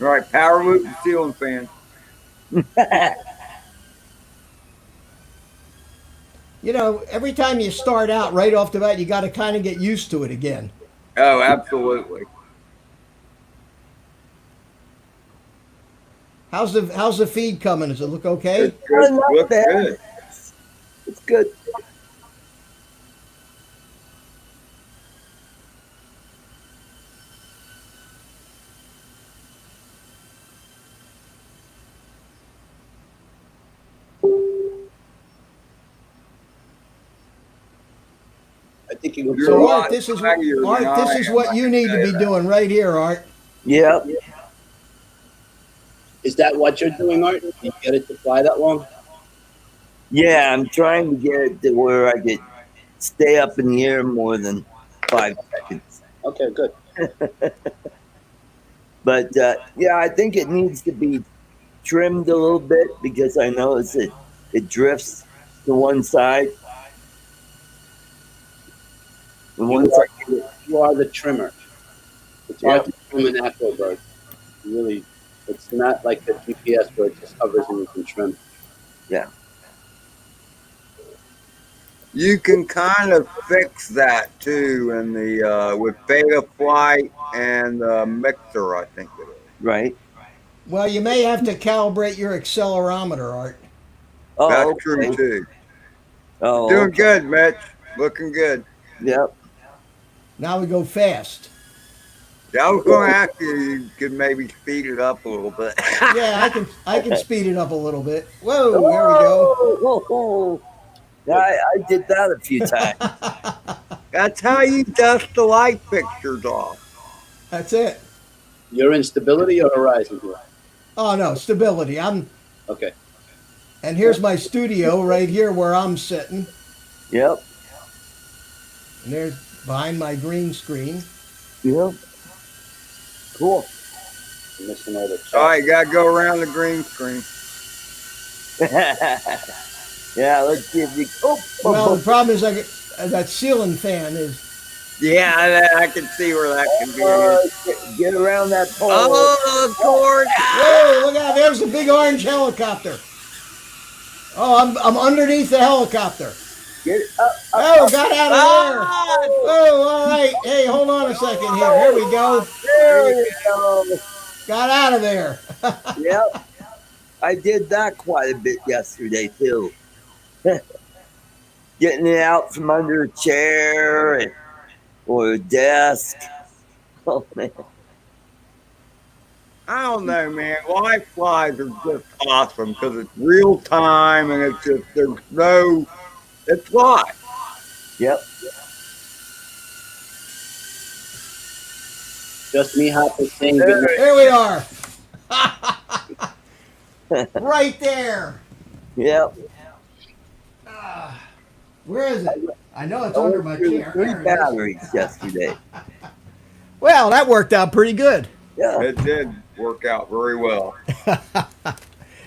All right, power loop and ceiling fan. You know, every time you start out right off the bat, you got to kind of get used to it again. Oh, absolutely. How's the feed coming? Does it look okay? It's good. Not Looks bad. good. It's good. I think you can You're So a Art, lot this is higher than I am, what I you can need to say be that. doing right here, Art. Yep. Is that what you're doing, Art? You get it to fly that long? Yeah, I'm trying to get it to where I could stay up in the air more than 5 seconds. Okay, good. But yeah, I think it needs to be trimmed a little bit because I notice it drifts to one side. And once I get it, You are the trimmer. It's hard to trim an acro bird. Really, it's not like the GPS where it just hovers and you can trim. You can kind of fix that too in the with Beta Flight and Mixer, I think it is. right? Well, you may have to calibrate your accelerometer, Art. Oh, That's okay. true too. Oh, Doing okay. good, Mitch. Looking good. Yep. Now we go fast. Yeah, I was going to ask you, you could maybe speed it up a little bit. Yeah, I can speed it up a little bit. Whoa, there we go. Oh, yeah, I did that a few times. That's how you dust the light fixtures off. That's it. You're in stability or horizon here? Oh no, stability. Okay. And here's my studio right here where I'm sitting. Yep. And there's behind my green screen. Yep. Cool. I'm missing all the chat. All right, you got to go around the green screen. Yeah, let's see if you. Well, the problem is that ceiling fan is. Yeah, I can see where that can be. Get around that pole. Oh, of course. Whoa! Look out! There's a big orange helicopter. Oh, I'm underneath the helicopter. Get it up. Oh, got out of there. Ah, Oh, all right. Hey, hold on a second here. Here we go. There you go. Got out of there. Yep. I did that quite a bit yesterday too. Getting it out from under a chair or a desk. Oh man. I don't know, man. Live flies are just awesome because it's real time and it's just, it's live. Yep. Just me happy saying good night. There we are. Right there. Yep. Where is it? I know it's I under went my through chair. 3 There it is. batteries yesterday. Well, that worked out pretty good. Yeah. It did work out very well.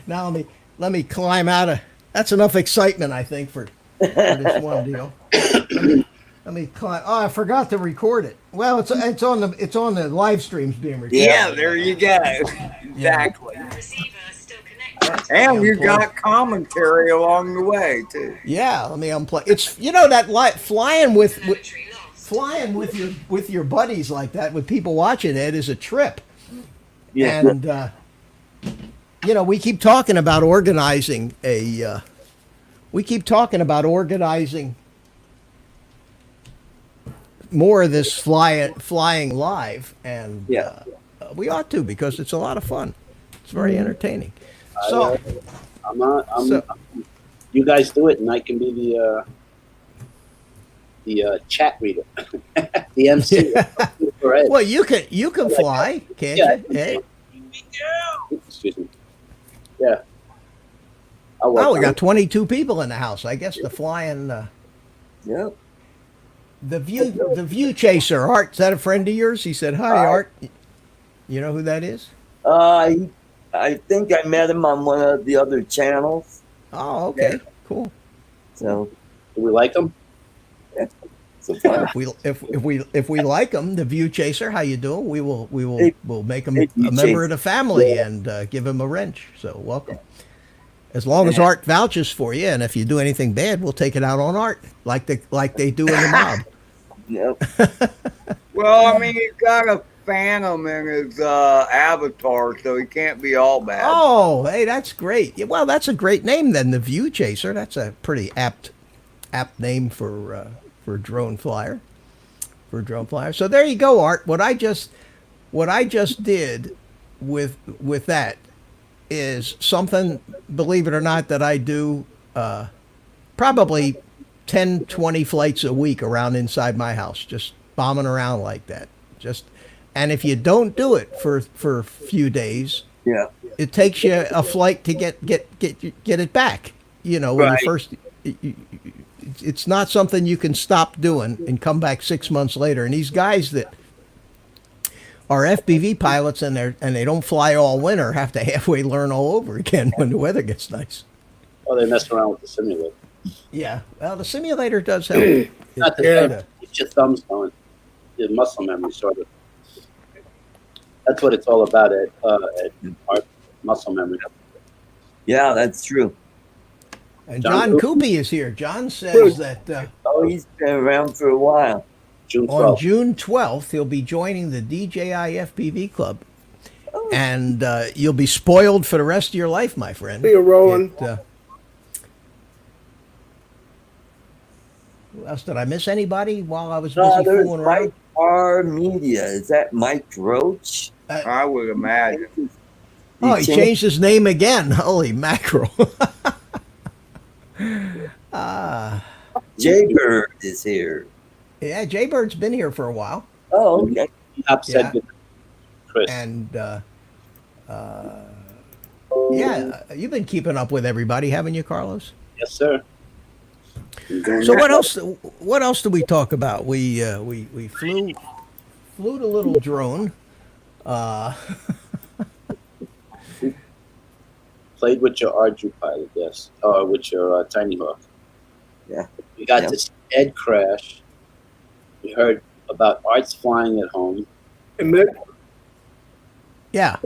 Now let me climb out of. That's enough excitement, I think, for this one deal. Let me climb. Oh, I forgot to record it. Well, it's on the live streams being recorded. Yeah, there you go. Exactly. And you got commentary along the way too. Yeah, let me unplug. It's that flying with your buddies like that with people watching it is a trip. Yeah. And we keep talking about organizing more of this flying live, and Yeah. we ought to because it's a lot of fun. It's very entertaining. So, You guys do it, and I can be the chat reader, the MC. Right. well, you can fly, can't Yeah. you? Hey? Excuse me. Yeah. Oh, we got 22 people in the house. I guess the flying. Yep. The view chaser, Art. Is that a friend of yours? He said, "Hi, Art." You know who that is? I think I met him on one of the other channels. Oh, okay, cool. So, Do we like them? so far. If we like him, the view chaser, how you doing? Hey, We'll make him hey, a View member of Chaser. the family and give him a wrench. So welcome. As long as Art vouches for you, and if you do anything bad, we'll take it out on Art, like they do in the mob. Yep. Well, I mean, he's got a phantom in his avatar, so he can't be all bad. Oh, hey, that's great. Yeah, well, that's a great name then, the View Chaser. That's a pretty apt name for drone flyer. For drone flyer. So there you go, Art. What I just did with that is something, believe it or not, that I do probably 10, 20 flights a week around inside my house, just bombing around like that. And if you don't do it for a few days, Yeah. it takes you a flight to get it back. You know, when Right. you first, it's not something you can stop doing and come back 6 months later. And these guys that are FPV pilots and they don't fly all winter have to halfway learn all over again when the weather gets nice. Oh, they mess around with the simulator. Yeah, well, the simulator does help. Not Yeah. the Keep your thumbs going. Your muscle memory, sort of. That's what it's all about, Ed. Art, muscle memory. Yeah, that's true. And John John Kuby is here. John says that Oh, he's been around for a while. June on 12th. June 12th, he'll be joining the DJI FPV Club. And you'll be spoiled for the rest of your life, my friend. See you, Roland. Who else? Did I miss anybody while I was No, busy there's fooling around? Mike R. Media. Is that Mike Roach? I would imagine. Oh, he changed his name again. Holy mackerel. Jaybird is here. Yeah, Jaybird's been here for a while. Oh, okay. Upset with Chris. And yeah, you've been keeping up with everybody, haven't you, Carlos? Yes, sir. I'm doing So that. what else do we talk about? We flew the little drone. Played with your Arju pilot, yes. Or with your Tinyhawk. Yeah. We got Yeah. this Ed crash. We heard about Art's flying at home. And Mick, Yeah.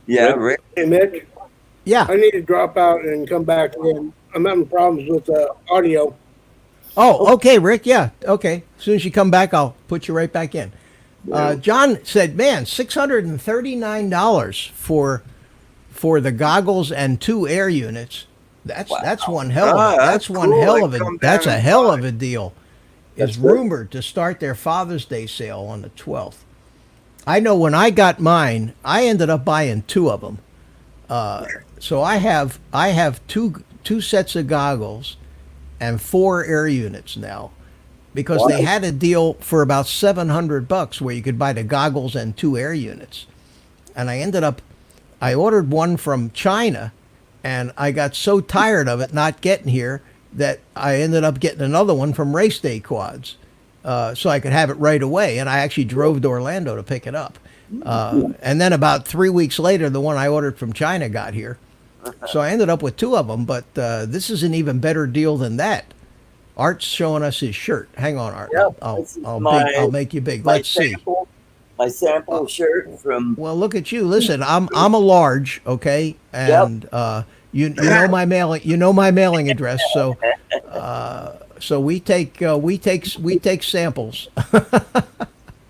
Yeah, Rick. hey, Mick, Yeah. I need to drop out and come back in. I'm having problems with the audio. Oh, okay, Rick. Yeah. Okay. As soon as you come back, I'll put you right back in. John said, "Man, $639 for the goggles and 2 air units. That's one hell of Ah, a, that's that's one cool. hell They of a come that's down a in hell of price. a deal." That's Is good. rumored to start their Father's Day sale on the 12th. I know when I got mine, I ended up buying 2 of them. So I have two sets of goggles and 4 air units now, because they had a deal for about $700 where you could buy the goggles and 2 air units. And I ordered one from China, and I got so tired of it not getting here that I ended up getting another one from Race Day Quads, so I could have it right away. And I actually drove to Orlando to pick it up. And then about 3 weeks later, the one I ordered from China got here. So I ended up with 2 of them, but this is an even better deal than that. Art's showing us his shirt. Hang on, Art. Yep, I'll make you big. Let's see. My sample shirt from. Well, look at you. Listen, I'm a large, okay, and you know my mailing address. So we take samples.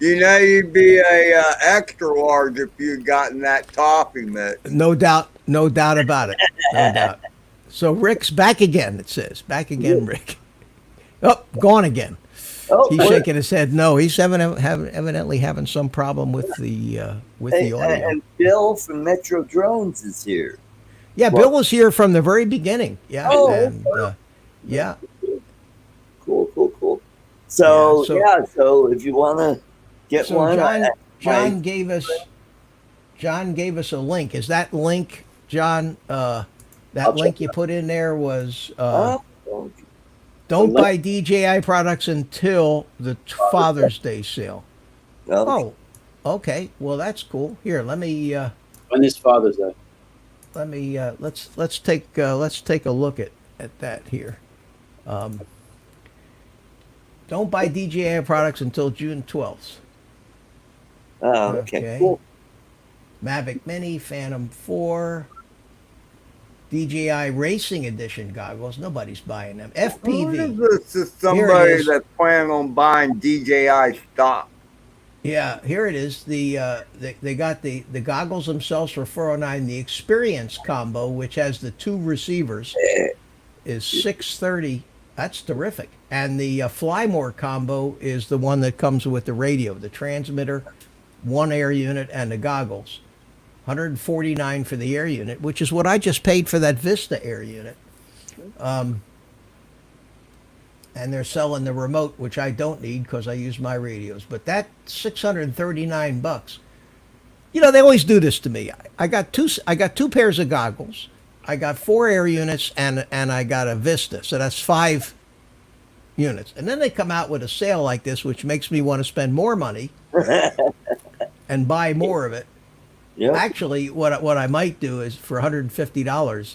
You know, you'd be a extra large if you'd gotten that toffee mix. No doubt about it. No doubt. So Rick's back again. It says back again, Rick. Oh, gone again. Oh, He's shaking his head. No, he's evidently having some problem with the audio. And Bill from Metro Drones is here. Yeah, Bill was here from the very beginning. Yeah, Oh, and yeah. Cool. So Yeah, so if you want to get So one, John gave us a link. Is that link, John? That I'll link check you put in there was Don't buy DJI products until the Father's Day sale. Well, Oh, okay. Well, that's cool. Here, let me When is Father's Day? let's take a look at that here. Don't buy DJI products until June 12th. oh, okay, cool. Mavic Mini, Phantom 4, DJI Racing Edition goggles. Nobody's buying them. Who is FPV. this? Is Here it somebody is. that's planning on buying DJI stock. Yeah, here it is. They got the goggles themselves for 409. The Experience combo, which has the two receivers, is 630. That's terrific. And the Flymore combo is the one that comes with the radio, the transmitter, one air unit, and the goggles. 149 for the air unit, which is what I just paid for that Vista air unit. And they're selling the remote, which I don't need because I use my radios. But that $639. You know, they always do this to me. I got two pairs of goggles. I got 4 air units and I got a Vista. So that's 5 units. And then they come out with a sale like this, which makes me want to spend more money and buy more of it. Yep. Actually, what I might do is for $150,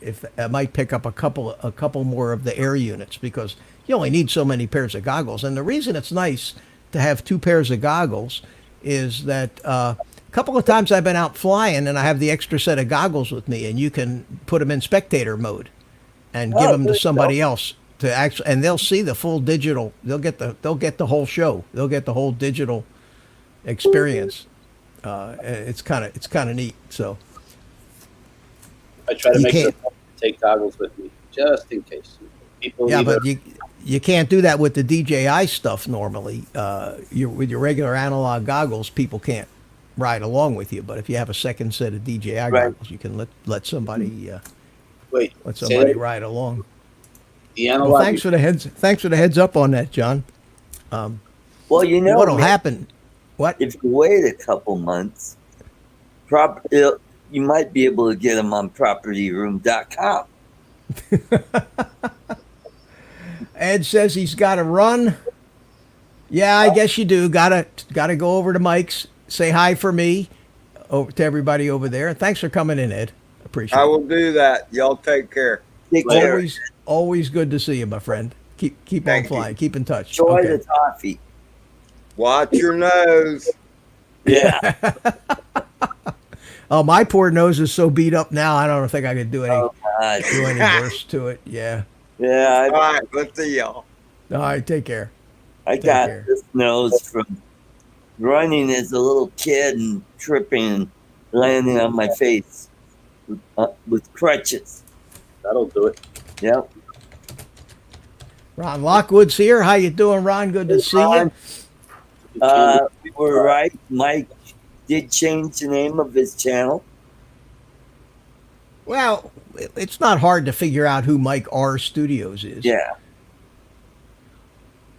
if I might pick up a couple more of the air units, because you only need so many pairs of goggles. And the reason it's nice to have 2 pairs of goggles is that a couple of times I've been out flying and I have the extra set of goggles with me, and you can put them in spectator mode and give them to somebody else to actually, and they'll see the full digital. They'll get the whole show. They'll get the whole digital experience. It's kind of neat. So I try to You make sure can't- to take goggles with me just in case. People yeah, leave but it- you can't do that with the DJI stuff normally. With your regular analog goggles, people can't ride along with you. But if you have a second set of DJI goggles, you can let somebody wait. let say somebody that- ride along. The Well, analog. thanks for the heads up on that, John. Well, you know, What'll man, happen? What? if you wait a couple months, you might be able to get them on propertyroom.com. Ed says he's got to run. Yeah, I guess you do. Gotta go over to Mike's. Say hi for me, over to everybody over there. Thanks for coming in, Ed. Appreciate I it. will do that. Y'all take care. Take care. Always good to see you, my friend. Keep on Thank you. flying. Keep in touch. Enjoy Okay. the toffee. Watch your nose. Yeah. Oh, my poor nose is so beat up now. I don't think I could do any Oh, God. worse to it. Yeah. Yeah, All right, let's see y'all. All right. Take care. I Take got care. this nose from running as a little kid and tripping and landing on my face with crutches. That'll do it. Yep. Ron Lockwood's here. How you doing, Ron? Good to see you. We were right. Mike did change the name of his channel. Well, it's not hard to figure out who Mike R. Studios is. Yeah.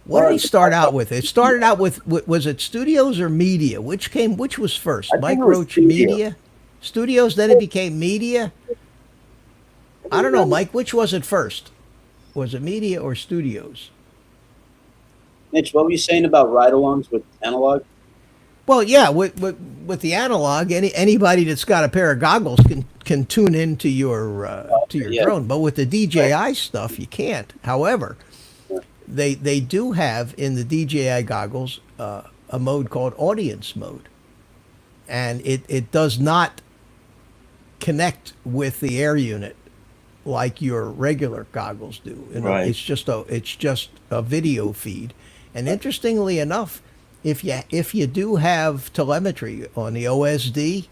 What did he start out with? It started out with, was it Studios or Media? Which was first? I think Mike it was Roach Studio. Media? Studios, then it became Media? I don't know, Mike, which was it first? Was it Media or Studios? Mitch, what were you saying about ride-alongs with analog? Well, yeah, with the analog, anybody that's got a pair of goggles can tune into your Yeah. drone, but with the DJI stuff, you can't. However, they do have in the DJI goggles a mode called audience mode, and it does not connect with the air unit like your regular goggles do. You know, Right. it's just a video feed, and interestingly enough, if you do have telemetry on the OSD,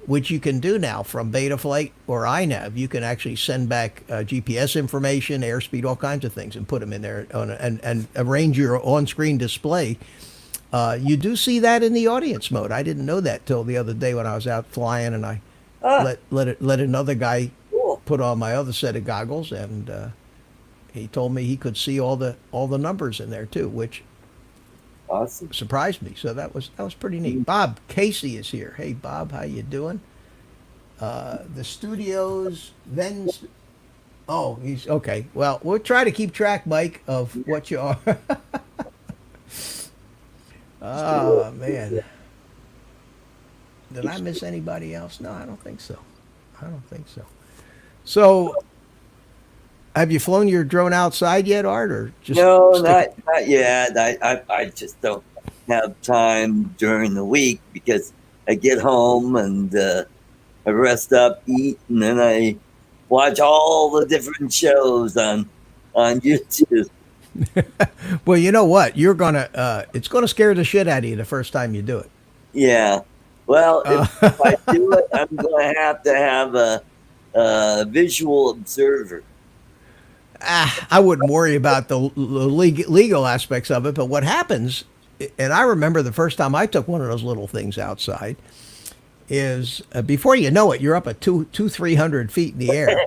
which you can do now from Betaflight or iNav, you can actually send back GPS information, airspeed, all kinds of things, and put them in there and arrange your on-screen display. You do see that in the audience mode. I didn't know that till the other day when I was out flying, and I let another guy Cool. put on my other set of goggles, and he told me he could see all the numbers in there too, which Awesome. surprised me. So that was pretty neat. Bob Casey is here. Hey Bob, how you doing? The studios, then Oh, he's okay. Well, we'll try to keep track, Mike, of what you are. Oh man, did I miss anybody else? No, I don't think so. I don't think so. So, have you flown your drone outside yet, Art, or just No, stick- not yet. I just don't have time during the week because I get home and I rest up, eat, and then I watch all the different shows on YouTube. Well, you know what? You're gonna. It's gonna scare the shit out of you the first time you do it. Yeah. Well, if I do it, I'm going to have a visual observer. I wouldn't worry about the legal aspects of it, but what happens, and I remember the first time I took one of those little things outside, is before you know it, you're up at 300 feet in the air,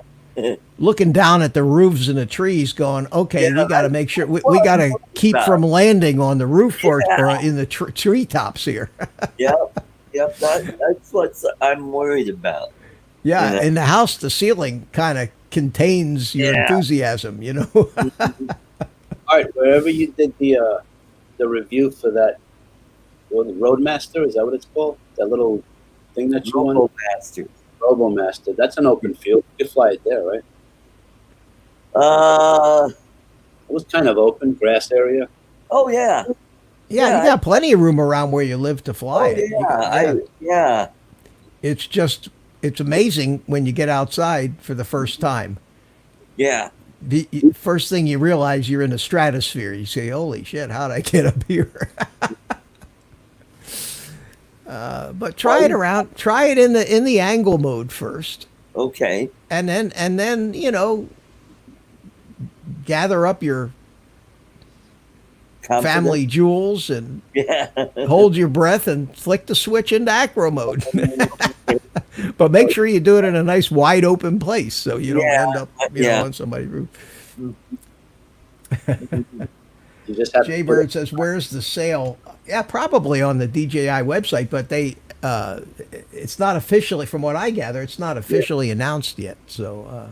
looking down at the roofs and the trees, going, "Okay, Yeah, we got to make sure we got to keep from landing on the roof or in the treetops here." Yep. That's what I'm worried about. Yeah, Yeah. in the house, the ceiling kind of contains your Yeah. enthusiasm, you know. All right, wherever you did the review for that, well, the Roadmaster, is that what it's called? That little thing that you won? Master. Robomaster. That's an open field. You could fly it there, right? It was kind of open, grass area. Oh yeah. Yeah, you got plenty of room around where you live to fly Oh, it. yeah. Yeah. It's just, it's amazing when you get outside for the first time. Yeah. The first thing you realize you're in the stratosphere. You say, "Holy shit, how'd I get up here?" But try it around. Try it in the angle mode first, Okay. and then gather up your Confident. family jewels and Yeah. hold your breath and flick the switch into acro mode. But make sure you do it in a nice wide open place so you don't Yeah, end up on somebody's roof. You just have Jay Bird says, "Where's the sale?" Yeah, probably on the DJI website, but it's not officially, from what I gather, it's not officially announced yet. So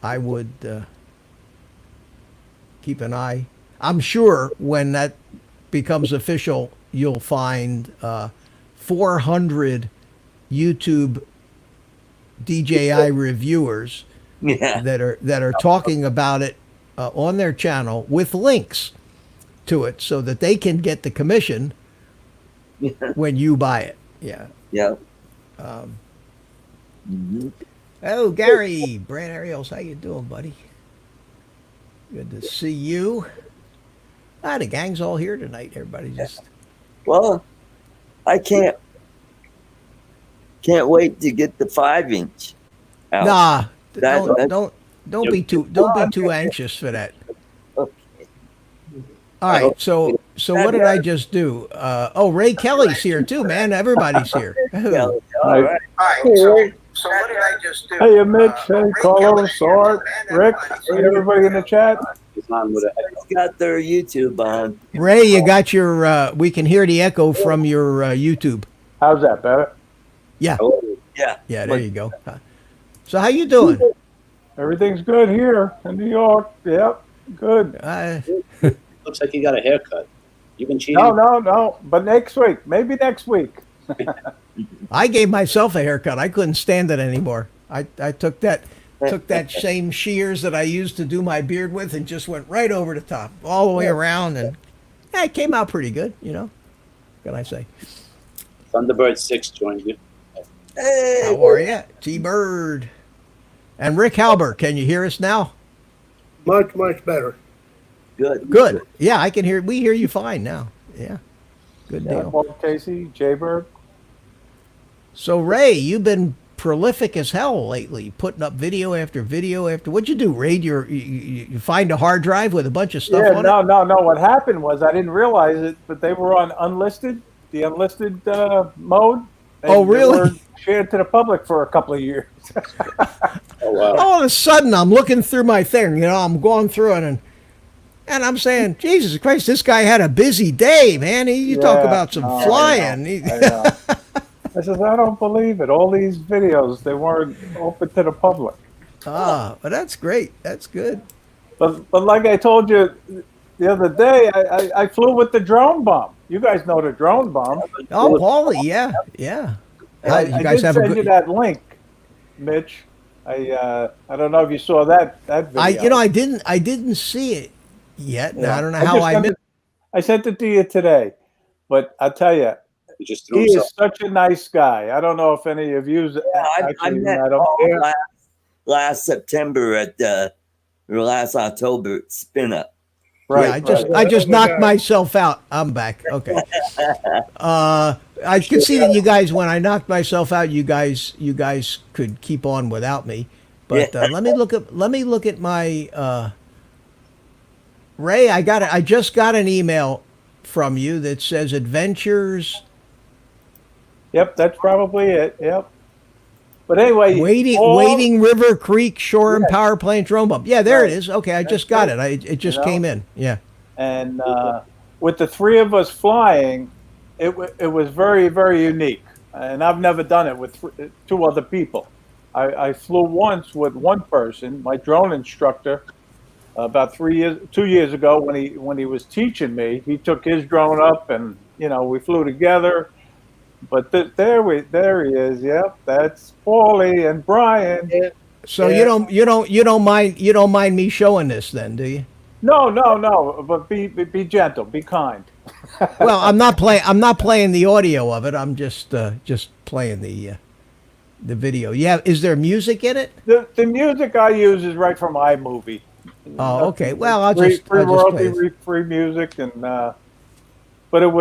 I would keep an eye. I'm sure when that becomes official, you'll find 400 YouTube DJI reviewers Yeah. that are talking about it on their channel with links to it so that they can get the commission when you buy it. Yeah. Yeah. Oh, Gary, Brad Ariels, how you doing, buddy? Good to see you. The gang's all here tonight. Everybody just Well, I can't wait to get the 5-inch out. nah. That- Don't be too anxious for that. Okay. All right, so what did I just do? Ray Kelly's here too, man. Everybody's here. Yeah, all right. So what did I just do? Hey, Mitch. Hey, Carlos, Art, Rick, everybody in the chat. It's on with a It's got their YouTube on. Ray, you got your. We can hear the echo from your YouTube. How's that, better? Yeah, Oh, Yeah. yeah. There you go. So how you doing? Everything's good here in New York. Yep, good. looks like you got a haircut. You've been cheating. No. But next week, maybe next week. I gave myself a haircut. I couldn't stand it anymore. I took that same shears that I used to do my beard with and just went right over the top, all the way around, and it came out pretty good. What can I say? Thunderbird 6 joined you. Hey. How are you, T-Bird? And Rick Halber, can you hear us now? Much, much better. Good. Good. Yeah, I can hear. We hear you fine now. Yeah, good deal. Paul Casey, Jaybird. So Ray, you've been prolific as hell lately, putting up video after video after. What'd you do, Ray? You find a hard drive with a bunch of stuff on it? No. What happened was I didn't realize it, but they were on the unlisted mode. Oh, really? They were shared to the public for a couple of years. Oh, wow. All of a sudden, I'm looking through my thing. I'm going through it, and I'm saying, Jesus Christ, this guy had a busy day, man. You talk about some flying. I says, I don't believe it. All these videos, they weren't open to the public. But that's great. That's good. But like I told you the other day, I flew with the drone bomb. You guys know the drone bomb. Oh, Paulie, yeah, yeah. How, you I guys did have a send you good. that link, Mitch. I don't know if you saw that video. I didn't see it yet. Now, I Yeah. don't know how I missed. I sent it to you today, but I'll tell you, He just threw he himself. is such a nice guy. I don't know if any of you I actually met met him. Paul last September or last October at Spin Up. Yeah, I just knocked myself out. I'm back. Okay. I could see that you guys, when I knocked myself out, you guys could keep on without me. But Yeah. let me look at my Ray. I just got an email from you that says adventures Yep, that's probably it. Yep. But anyway, Paul- Wading River Creek Shore and Power Plant Drone Bump. Yeah, there Right. it is. Okay, I just got it. It just came in. Yeah. and with the three of us flying, it was very, very unique. And I've never done it with two other people. I flew once with one person, my drone instructor, about 2 years ago when he was teaching me. He took his drone up, and we flew together. But there he is. Yep, that's Paulie and Brian. Yeah. So Yeah. you don't mind me showing this then, do you? No. But be gentle, be kind. Well, I'm not playing the audio of it. I'm just playing the video. Yeah, is there music in it? The music I use is right from iMovie. Oh, okay. Well, I'll free just play royalty it. free music, and but it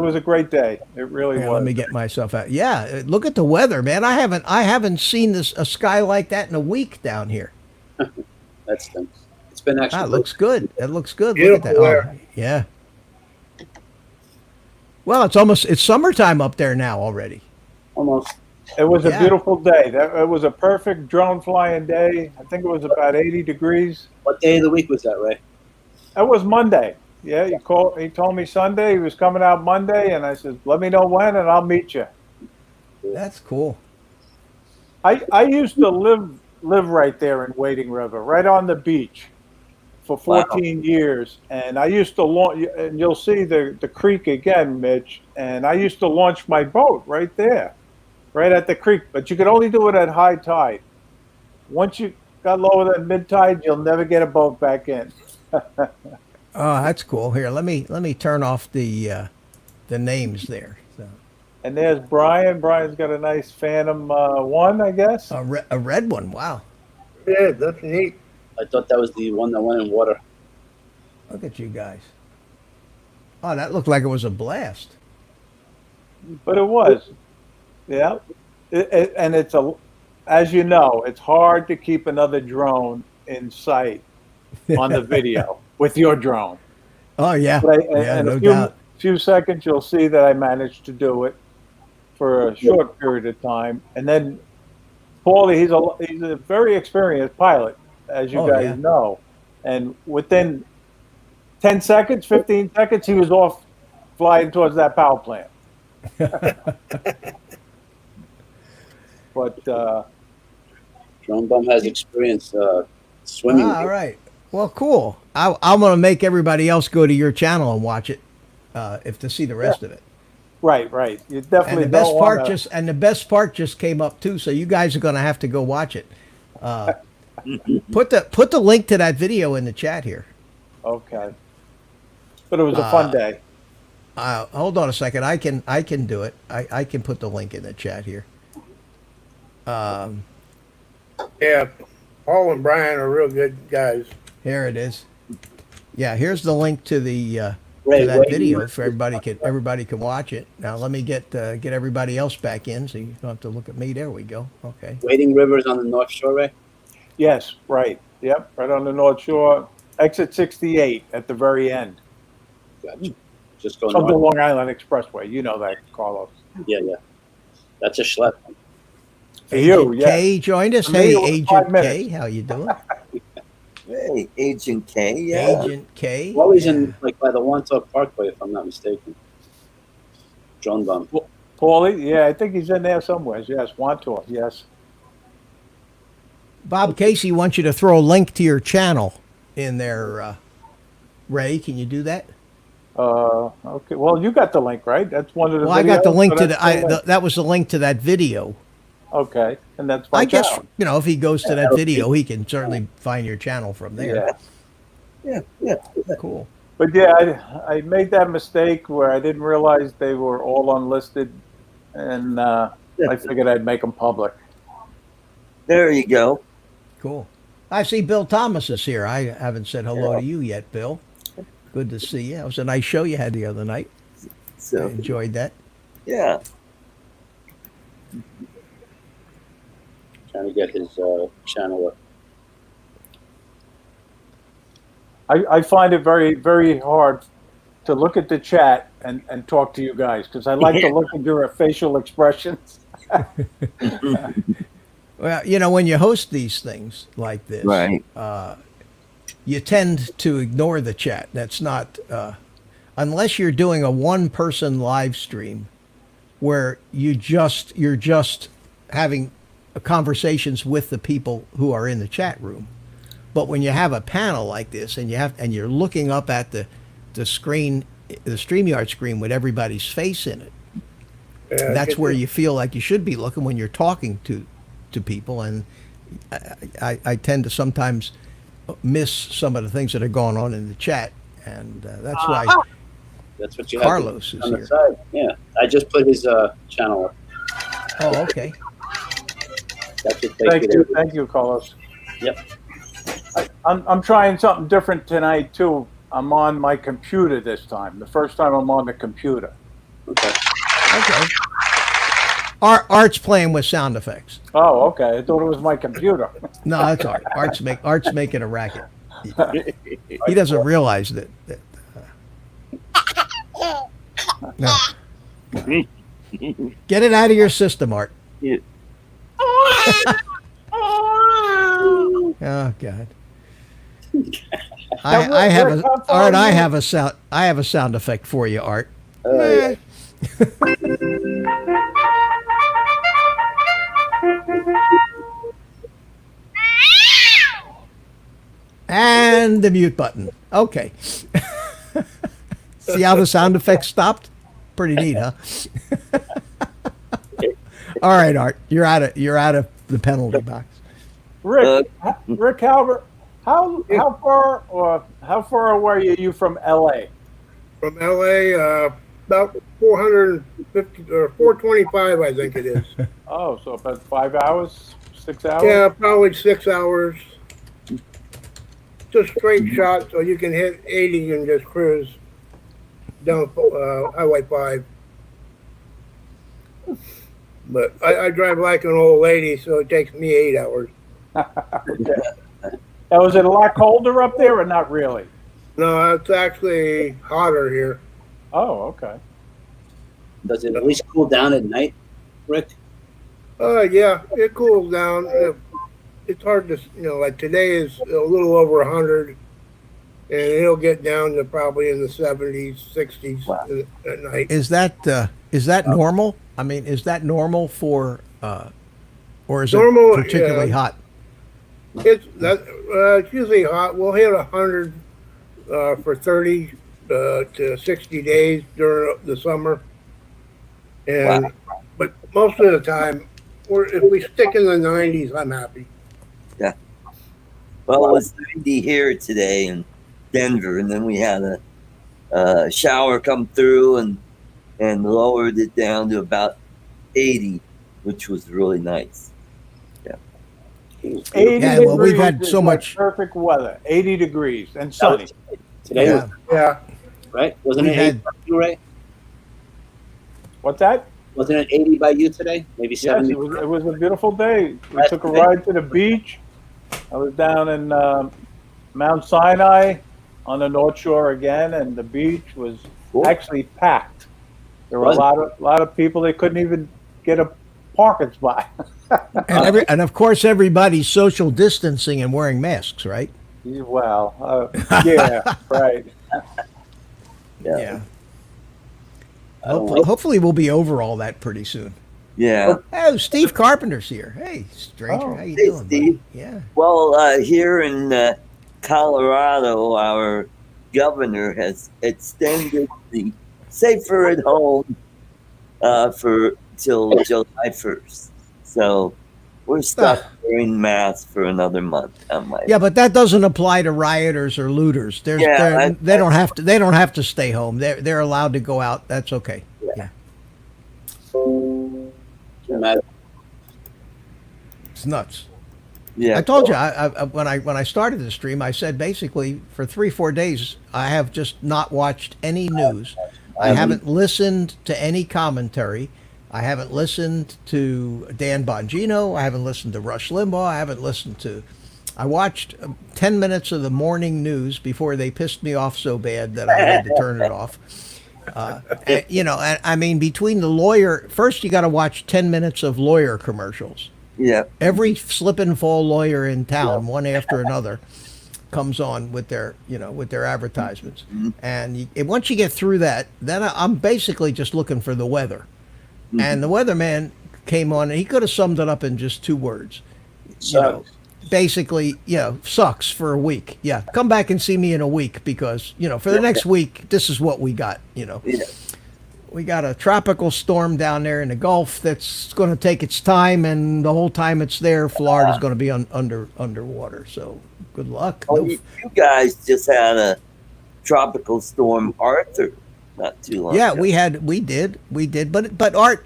was a great day. It really Yeah, was. let me get myself out. Yeah, look at the weather, man. I haven't seen a sky like that in a week down here. That's them. It's been actually. That looks good. That looks good. Look Beautiful at that. weather. Yeah. Well, it's summertime up there now already. almost. It was a Yeah. beautiful day. It was a perfect drone flying day. I think it was about 80 degrees. What day of the week was that, Ray? That was Monday. Yeah, he told me Sunday he was coming out Monday, and I said, "Let me know when, and I'll meet you." That's cool. I used to live right there in Wading River, right on the beach, for 14 years, and I used to launch. And you'll see the creek again, Mitch. And I used to launch my boat right there, right at the creek. But you could only do it at high tide. Once you got lower than mid tide, you'll never get a boat back in. Oh, that's cool. Here, let me turn off the names there. So, And there's Brian. Brian's got a nice Phantom 1, I guess. a red one. Wow. Yeah, that's neat. I thought that was the one that went in water. Look at you guys. Oh, that looked like it was a blast. But it was, yeah. And as you know, it's hard to keep another drone in sight on the video with your drone. Oh yeah. But Yeah, in no a doubt. few seconds, you'll see that I managed to do it for a short period of time. And then Paulie, he's a very experienced pilot, as you guys yeah. know. And within 10 seconds, 15 seconds, he was off flying towards that power plant. But Drone Bum has experience swimming. All right. Well, cool. I'm gonna make everybody else go to your channel and watch it, if to see the rest of it. right, you definitely And the best don't part wanna, just came up too. So you guys are gonna have to go watch it. Put the link to that video in the chat here. okay. But it was a fun day. Hold on a second. I can do it. I can put the link in the chat here. Yeah, Paul and Brian are real good guys. Here it is. Yeah, here's the link to the Ray, to that Wading video River. for everybody can watch it. Now let me get everybody else back in, so you don't have to look at me. There we go. Okay. Wading River is on the North Shore, Ray. Yes, right. Yep, right on the North Shore. Exit 68 at the very end Gotcha. Just go of the north. Long Island Expressway. You know that, Carlos. Yeah. That's a schlep. For you, Agent yeah. K joined us. For me, Hey, it was 5 Agent K, minutes. how you doing? Hey, Agent K, yeah. Agent K. Always yeah. in like by the Wantock Parkway, if I'm not mistaken. Drone Bum. Paulie, yeah, I think he's in there somewhere. Yes, Wantor, yes. Bob Casey wants you to throw a link to your channel in there. Ray, can you do that? Okay. Well, you got the link, right? That's one of the. Well, I got the videos, link so to that's the link. that was the link to that video. Okay, and that's my I guess channel. if he goes to that video, he can certainly find your channel from there. Yeah. Cool. But yeah, I made that mistake where I didn't realize they were all unlisted, and I figured I'd make them public. There you go. Cool. I see Bill Thomas is here. I haven't said hello to you yet, Bill. Good to see you. It was a nice show you had the other night. I So enjoyed that. yeah. Trying to get his channel up. I find it very, very hard to look at the chat and talk to you guys because I like to look at your facial expressions. Well, when you host these things like this, Right. you tend to ignore the chat. That's not unless you're doing a one-person live stream where you're just having conversations with the people who are in the chat room. But when you have a panel like this and you're looking up at the screen, the StreamYard screen with everybody's face in it, that's where you feel like you should be looking when you're talking to people. And I tend to sometimes miss some of the things that are going on in the chat, and that's why That's what you Carlos have is on the here. side. Yeah, I just put his channel up. Oh, okay. That should take Thank you, Carlos. Yep. I'm trying something different tonight too. I'm on my computer this time. The first time I'm on the computer. Okay. Okay. Art's playing with sound effects. Oh, okay. I thought it was my computer. No, that's all right. Art's making a racket. He doesn't realize that. No. Get it out of your system, Art. Yeah. Oh God. I have a sound effect for you, Art. Yeah. And the mute button. Okay. See how the sound effect stopped? Pretty neat, huh? All right, Art. You're out of the penalty box. Rick Halbert, how far away are you from LA? From LA, about 450 or 425, I think it is. Oh, so about 5 hours, 6 hours? Yeah, probably 6 hours. Just straight shot, so you can hit 80 and just cruise down Highway 5. But I drive like an old lady, so it takes me 8 hours. Now, is it a lot colder up there or not really? No, it's actually hotter here. Oh, okay. Does it at least cool down at night, Rick? Yeah, it cools down. It's hard to, like today is a little over 100, and it'll get down to probably in the 70s, 60s at night. Is that normal? I mean, is that normal for, or is Normal, it particularly hot? It's usually hot. We'll hit 100 for 30 to 60 days during the summer, and but most of the time, if we stick in the 90s, I'm happy. Yeah. Well, it was 90 here today in Denver, and then we had a shower come through and lowered it down to about 80, which was really nice. 80 Yeah, well, we've degrees had is so like much- perfect weather. 80 degrees and sunny. Today Yeah. was Yeah, right. Wasn't We it had- 80 by you, Ray? What's that? Wasn't it 80 by you today? Maybe Yes, 70. it was a beautiful day. We That's took a great. ride to the beach. I was down in Mount Sinai on the North Shore again, and the beach was Cool. actually packed. There were Was a lot of people. They couldn't even get a parking spot. And of course, everybody's social distancing and wearing masks, right? Well, yeah, right. Yeah. I don't like- Hopefully, we'll be over all that pretty soon. Yeah. Oh, Steve Carpenter's here. Hey, stranger, Oh. how you Hey, doing, Steve. buddy? Yeah. Well, here in Colorado, our governor has extended the safer at home for till July 1st. So we're stuck wearing masks for another month. I'm like, Yeah, but that doesn't apply to rioters or looters. Yeah, They don't have to. They don't have to stay home. They're allowed to go out. That's okay. Yeah, Imagine. it's nuts. yeah. I told you when I started the stream, I said basically for 3-4 days I have just not watched any news. I haven't listened to any commentary. I haven't listened to Dan Bongino. I haven't listened to Rush Limbaugh. I haven't listened to. I watched 10 minutes of the morning news before they pissed me off so bad that I had to turn it off. And I mean, between the lawyer, first you got to watch 10 minutes of lawyer commercials. Yeah. Every slip and fall lawyer in town, one after another, comes on with their advertisements. And once you get through that, then I'm basically just looking for the weather. And the weatherman came on, and he could have summed it up in just 2 words. Basically, sucks for a week. Yeah, come back and see me in a week because, for the next week, this is what we got, Yeah. We got a tropical storm down there in the Gulf that's going to take its time, and the whole time it's there, Florida's going to be underwater. So good luck. Oh, you guys just had a tropical storm Arthur not too long Yeah, ago. we did, but Art,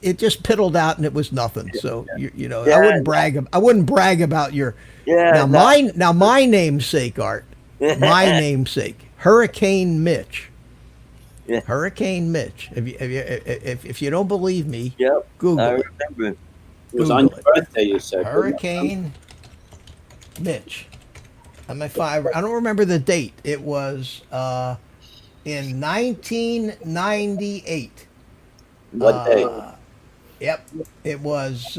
it just piddled out and it was nothing. So Yeah, I wouldn't brag. I wouldn't brag about your. Yeah. My namesake, Art. My namesake, Hurricane Mitch. Yeah. Hurricane Mitch. If you don't believe me, Yep. Google I it. remember. It was on your birthday, you said. Hurricane Mitch. I don't remember the date. It was in 1998. What day? Yep. It was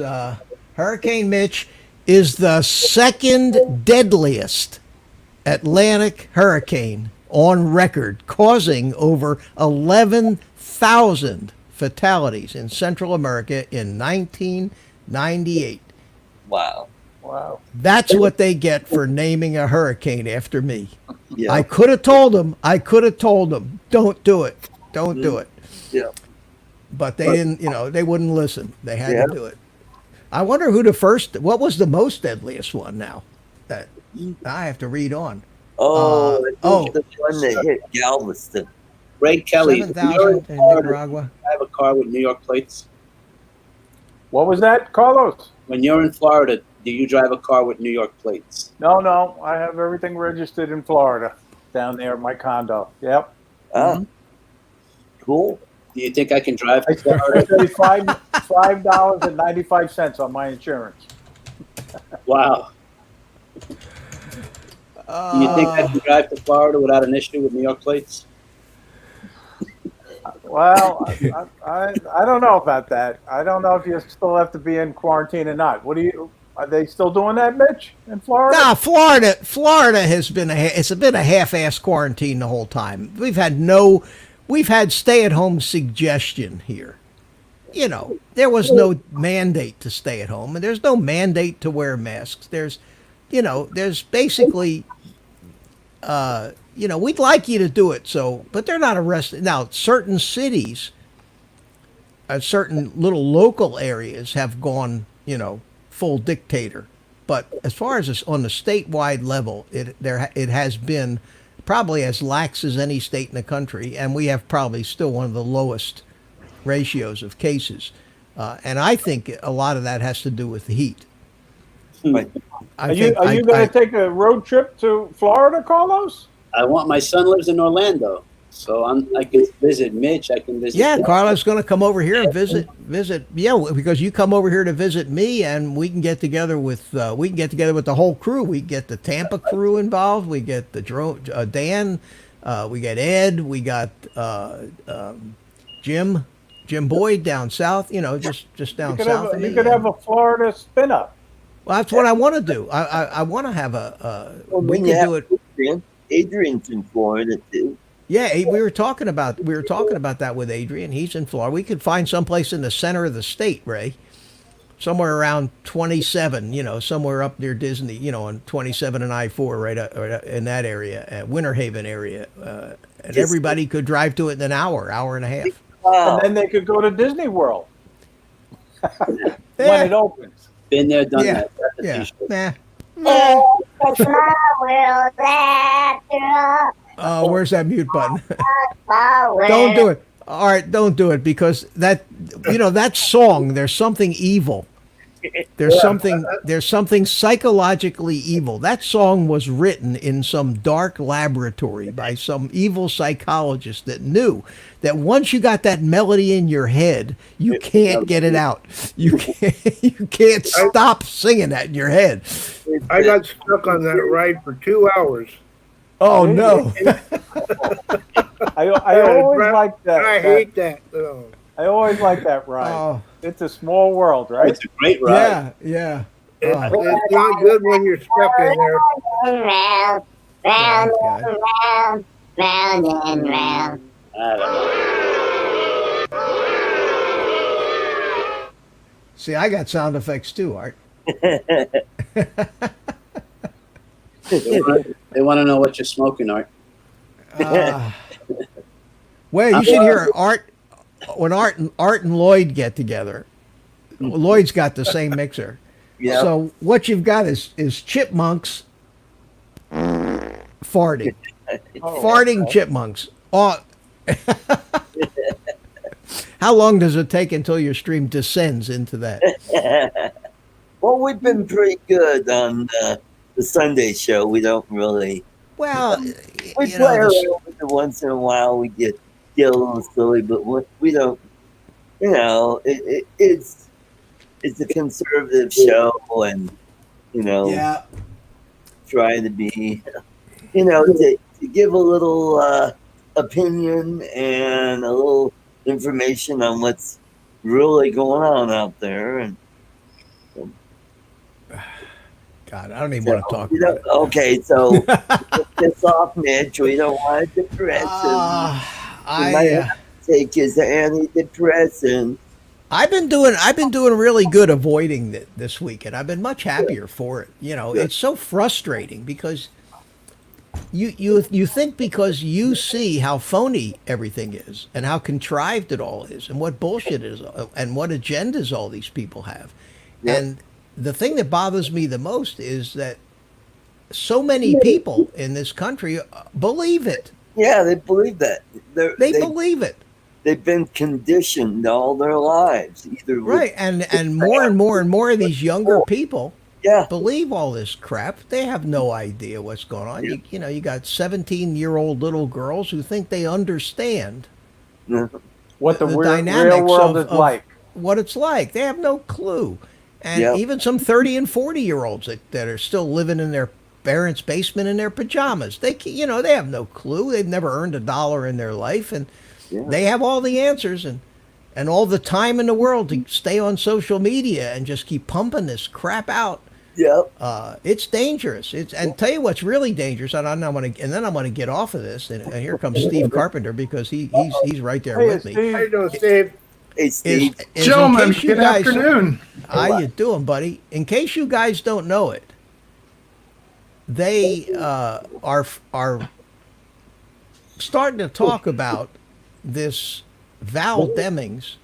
Hurricane Mitch is the second deadliest Atlantic hurricane on record, causing over 11,000 fatalities in Central America in 1998. Wow. Wow. That's what they get for naming a hurricane after me. Yeah. I could have told them, don't do it. Don't do it. Yeah. But they didn't, they wouldn't listen. They had Yeah. to do it. I wonder what was the most deadliest one now? That I have to read on. Oh, the one that hit Galveston. Ray Kelly. 7,000 in Nicaragua. I have a car with New York plates. What was that, Carlos? When you're in Florida, do you drive a car with New York plates? No. I have everything registered in Florida down there at my condo. Yep. Ah, cool. Do you think I can drive to I Florida? pay $5.95 on my insurance. Wow. Do you think I can drive to Florida without an issue with New York plates? Well, I don't know about that. I don't know if you still have to be in quarantine or not. Are they still doing that, Mitch, in Florida? Nah, Florida has been it's been a half-ass quarantine the whole time. We've had stay-at-home suggestion here. There was no mandate to stay at home, and there's no mandate to wear masks. There's basically, we'd like you to do it, but they're not arrested. Now, certain cities, certain little local areas have gone, full dictator. But as far as on the statewide level, it has been probably as lax as any state in the country, and we have probably still one of the lowest ratios of cases. And I think a lot of that has to do with the heat. Are you going to take a road trip to Florida, Carlos? I want. My son lives in Orlando, so I can visit Mitch. I can visit. Yeah, Carlos going to come over here and visit. Yeah, because you come over here to visit me, and we can get together with the whole crew. We get the Tampa crew involved. We get the Dan. We get Ed. We got Jim Boyd down south. Just down south of me. You could have a Florida spin up. Well, that's what I want to do. I want to have we can do it. Adrian's in Florida too. Yeah, we were talking about that with Adrian. He's in Florida. We could find someplace in the center of the state, Ray, somewhere around 27. You know, somewhere up near Disney. You know, on 27 and I-4, right in that area, Winter Haven area, and Just- everybody could drive to it in an hour and a half. Wow. And then they could go to Disney World when Yeah. it opens. Been there, done Yeah, that. That's a yeah. t-shirt. Nah. It's my world after Oh, where's that mute button? all. Don't do it. All right, don't do it because that that song. There's something evil. There's something psychologically evil. That song was written in some dark laboratory by some evil psychologist that knew that once you got that melody in your head, you can't get it out. You can't stop singing that in your head. I got stuck on that ride for 2 hours. Oh no. I always like that. I hate that. Oh. I always like that ride. Oh, It's a small world, right? It's a great ride. yeah. It's, Oh, it's not good when you're stuck in there. Round, round, God. round, round and round. I don't know. See, I got sound effects too, Art. They want to know what you're smoking, Art. Well, you should hear Art when Art and Lloyd get together. Lloyd's got the same mixer. Yeah. So what you've got is chipmunks farting, farting chipmunks. Oh. How long does it take until your stream descends into that? Well, we've been pretty good on the Sunday show. We don't really. Well, We you play know, around this- with it once in a while. We get a little silly, but we don't. You know, it's a conservative show, and yeah. trying to be, to give a little opinion and a little information on what's really going on out there. And God, I don't even want to talk you about know, it. okay, so piss off, Mitch. We don't want to depress him. He might have to take his antidepressant. I've been doing really good avoiding it this week, and I've been much happier for it. You know, it's so frustrating because you think because you see how phony everything is and how contrived it all is and what bullshit is and what agendas all these people have. Yeah. And the thing that bothers me the most is that so many people in this country believe it. Yeah, they believe that. They believe it. They've been conditioned all their lives, either with- Right, and more of these younger people Yeah, believe all this crap. They have no idea what's going on. You got 17-year-old little girls who think they understand What the the real dynamics world of is like. what it's like. They have no clue. And Yep. even some 30 and 40-year-olds that are still living in their parents' basement in their pajamas. They have no clue. They've never earned $1 in their life, and Yeah. they have all the answers and all the time in the world to stay on social media and just keep pumping this crap out. yep. It's dangerous. And tell you what's really dangerous. And then I'm gonna get off of this. And here comes Steve Carpenter because he's right there Hey, with me. Steve. How you doing, Steve? Hey, Is- Steve. is in Gentlemen, case you good guys- afternoon. How you doing, buddy? In case you guys don't know it, they are starting to talk about this Val Demings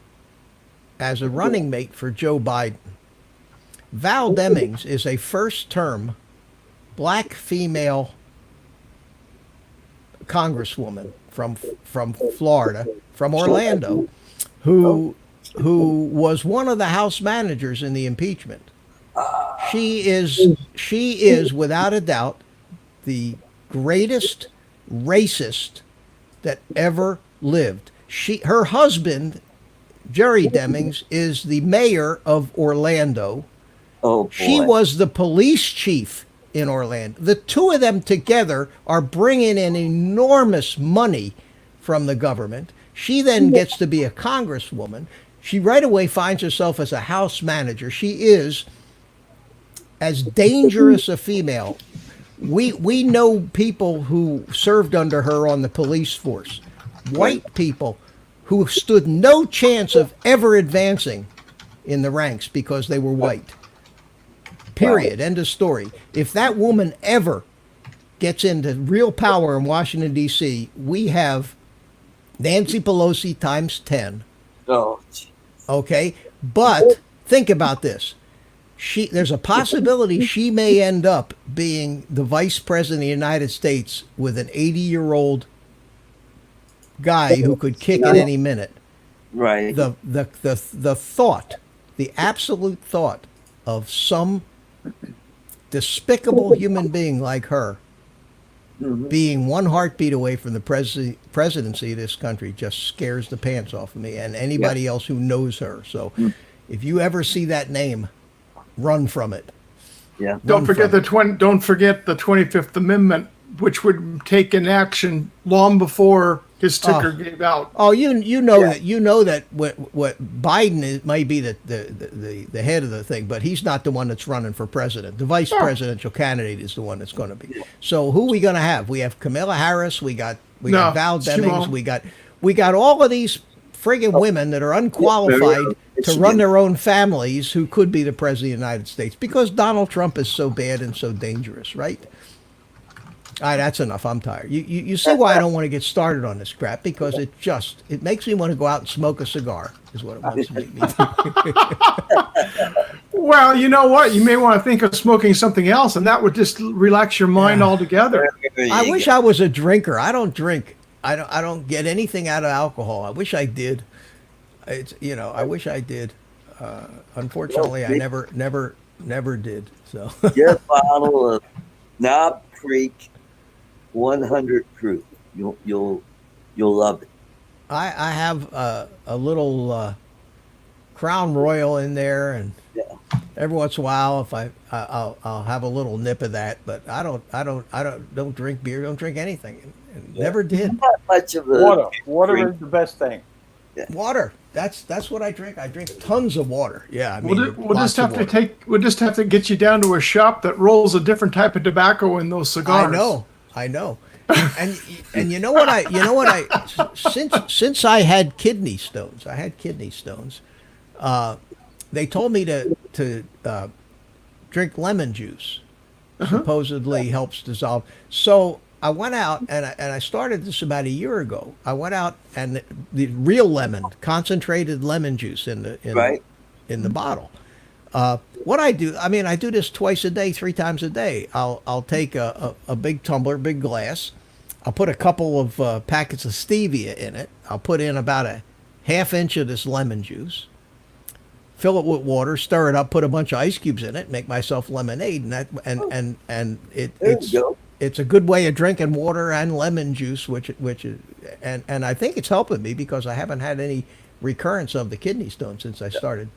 as a running mate for Joe Biden. Val Demings is a first-term black female congresswoman from Florida, from Orlando, who was one of the House managers in the impeachment. She is without a doubt the greatest racist that ever lived. Her husband, Jerry Demings, is the mayor of Orlando. Oh, boy. She was the police chief in Orlando. The two of them together are bringing in enormous money from the government. She then gets to be a congresswoman. She right away finds herself as a house manager. She is as dangerous a female We know people who served under her on the police force, white people who stood no chance of ever advancing in the ranks because they were white. Period. End of story. If that woman ever gets into real power in Washington, D.C., we have Nancy Pelosi times 10. Oh, gee. Okay? But think about this. There's a possibility she may end up being the vice president of the United States with an 80-year-old guy who could kick at any minute. Right. The thought, the absolute thought of some despicable human being like her being one heartbeat away from the presidency of this country just scares the pants off of me and anybody else who knows her. So if you ever see that name, run from it. Yeah. Don't forget the 25th Amendment, which would take in action long before his ticker gave out. Oh, you know that what Biden is might be the head of the thing, but he's not the one that's running for president. The vice presidential candidate is the one that's going to be. So who are we going to have? We have Kamala Harris. We got Val Demings. We got all of these friggin' women that are unqualified to run their own families who could be the president of the United States because Donald Trump is so bad and so dangerous, right? All right, that's enough. I'm tired. You see why I don't want to get started on this crap, because it makes me want to go out and smoke a cigar is what it wants to make me do. Well, you know what? You may want to think of smoking something else, and that would just relax your mind altogether. I wish I was a drinker. I don't drink. I don't get anything out of alcohol. I wish I did. I wish I did. Unfortunately, I never did. So Get a bottle of Knob Creek 100 proof. You'll love it. I have a little Crown Royal in there, and every once in a while, if I'll have a little nip of that. But I don't drink beer. Don't drink anything. Never did. Not much of a Water is the best thing. Water. That's what I drink. I drink tons of water. Yeah, I mean, We'll just have to get you down to a shop that rolls a different type of tobacco in those cigars. I know. And you know what since I had kidney stones, they told me to drink lemon juice. Supposedly helps dissolve. So I went out and I started this about a year ago. I went out and the real lemon, concentrated lemon juice in the bottle. What I do, I do this twice a day, 3 times a day. I'll take a big tumbler, big glass. I'll put a couple of packets of stevia in it. I'll put in about a ½ inch of this lemon juice. Fill it with water, stir it up, put a bunch of ice cubes in it, make myself lemonade, it's a good way of drinking water and lemon juice, which is I think it's helping me because I haven't had any recurrence of the kidney stone since I started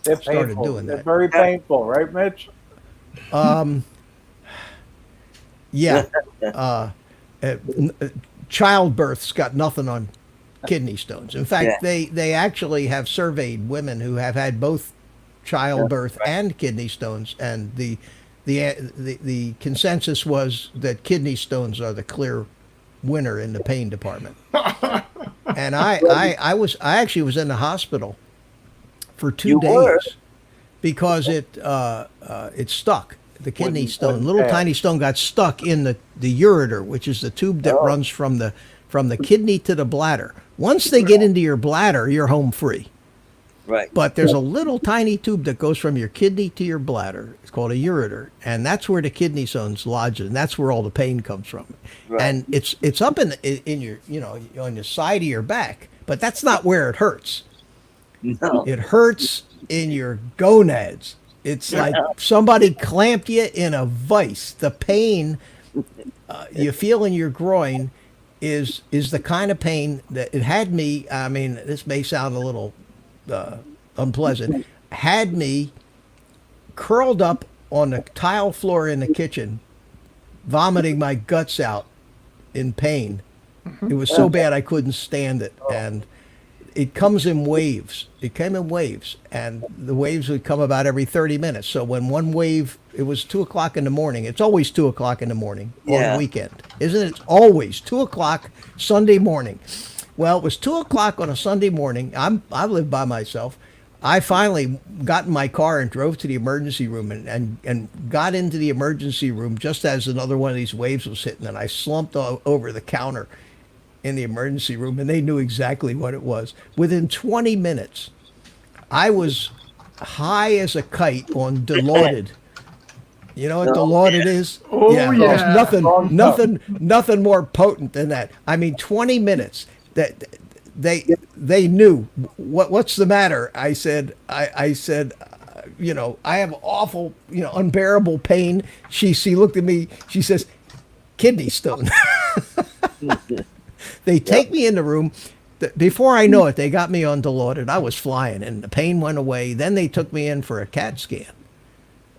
doing that. It's very painful, right, Mitch? Yeah. Childbirth's got nothing on kidney stones. In fact, they actually have surveyed women who have had both childbirth and kidney stones, and the consensus was that kidney stones are the clear winner in the pain department. And I actually was in the hospital for 2 days because it stuck. The kidney stone, little tiny stone, got stuck in the ureter, which is the tube that runs from the kidney to the bladder. Once they get into your bladder, you're home free. Right. But there's a little tiny tube that goes from your kidney to your bladder. It's called a ureter, and that's where the kidney stones lodge, and that's where all the pain comes from. Right. And it's up in your on the side of your back, but that's not where it hurts. No. It hurts in your gonads. It's like somebody clamped you in a vice. The pain you feel in your groin is the kind of pain that it had me. I mean, this may sound a little unpleasant. Had me curled up on the tile floor in the kitchen, vomiting my guts out in pain. It was so bad I couldn't stand it, and it comes in waves. It came in waves, and the waves would come about every 30 minutes. So when one wave, it was 2 o'clock in the morning. It's always 2 o'clock in the morning on Yeah. the weekend, isn't it? It's always 2 o'clock Sunday morning. Well, it was 2 o'clock on a Sunday morning. I live by myself. I finally got in my car and drove to the emergency room and got into the emergency room just as another one of these waves was hitting, and I slumped over the counter in the emergency room, and they knew exactly what it was. Within 20 minutes, I was high as a kite on Dilaudid. You know what Dilaudid is? Oh, There's yeah. nothing more potent than that. I mean, 20 minutes. That they knew what's the matter. I said, you know, I have awful, you know, unbearable pain. She looked at me. She says, kidney stone. They take me in the room. Before I know it, they got me on Dilaudid. I was flying, and the pain went away. Then they took me in for a CAT scan,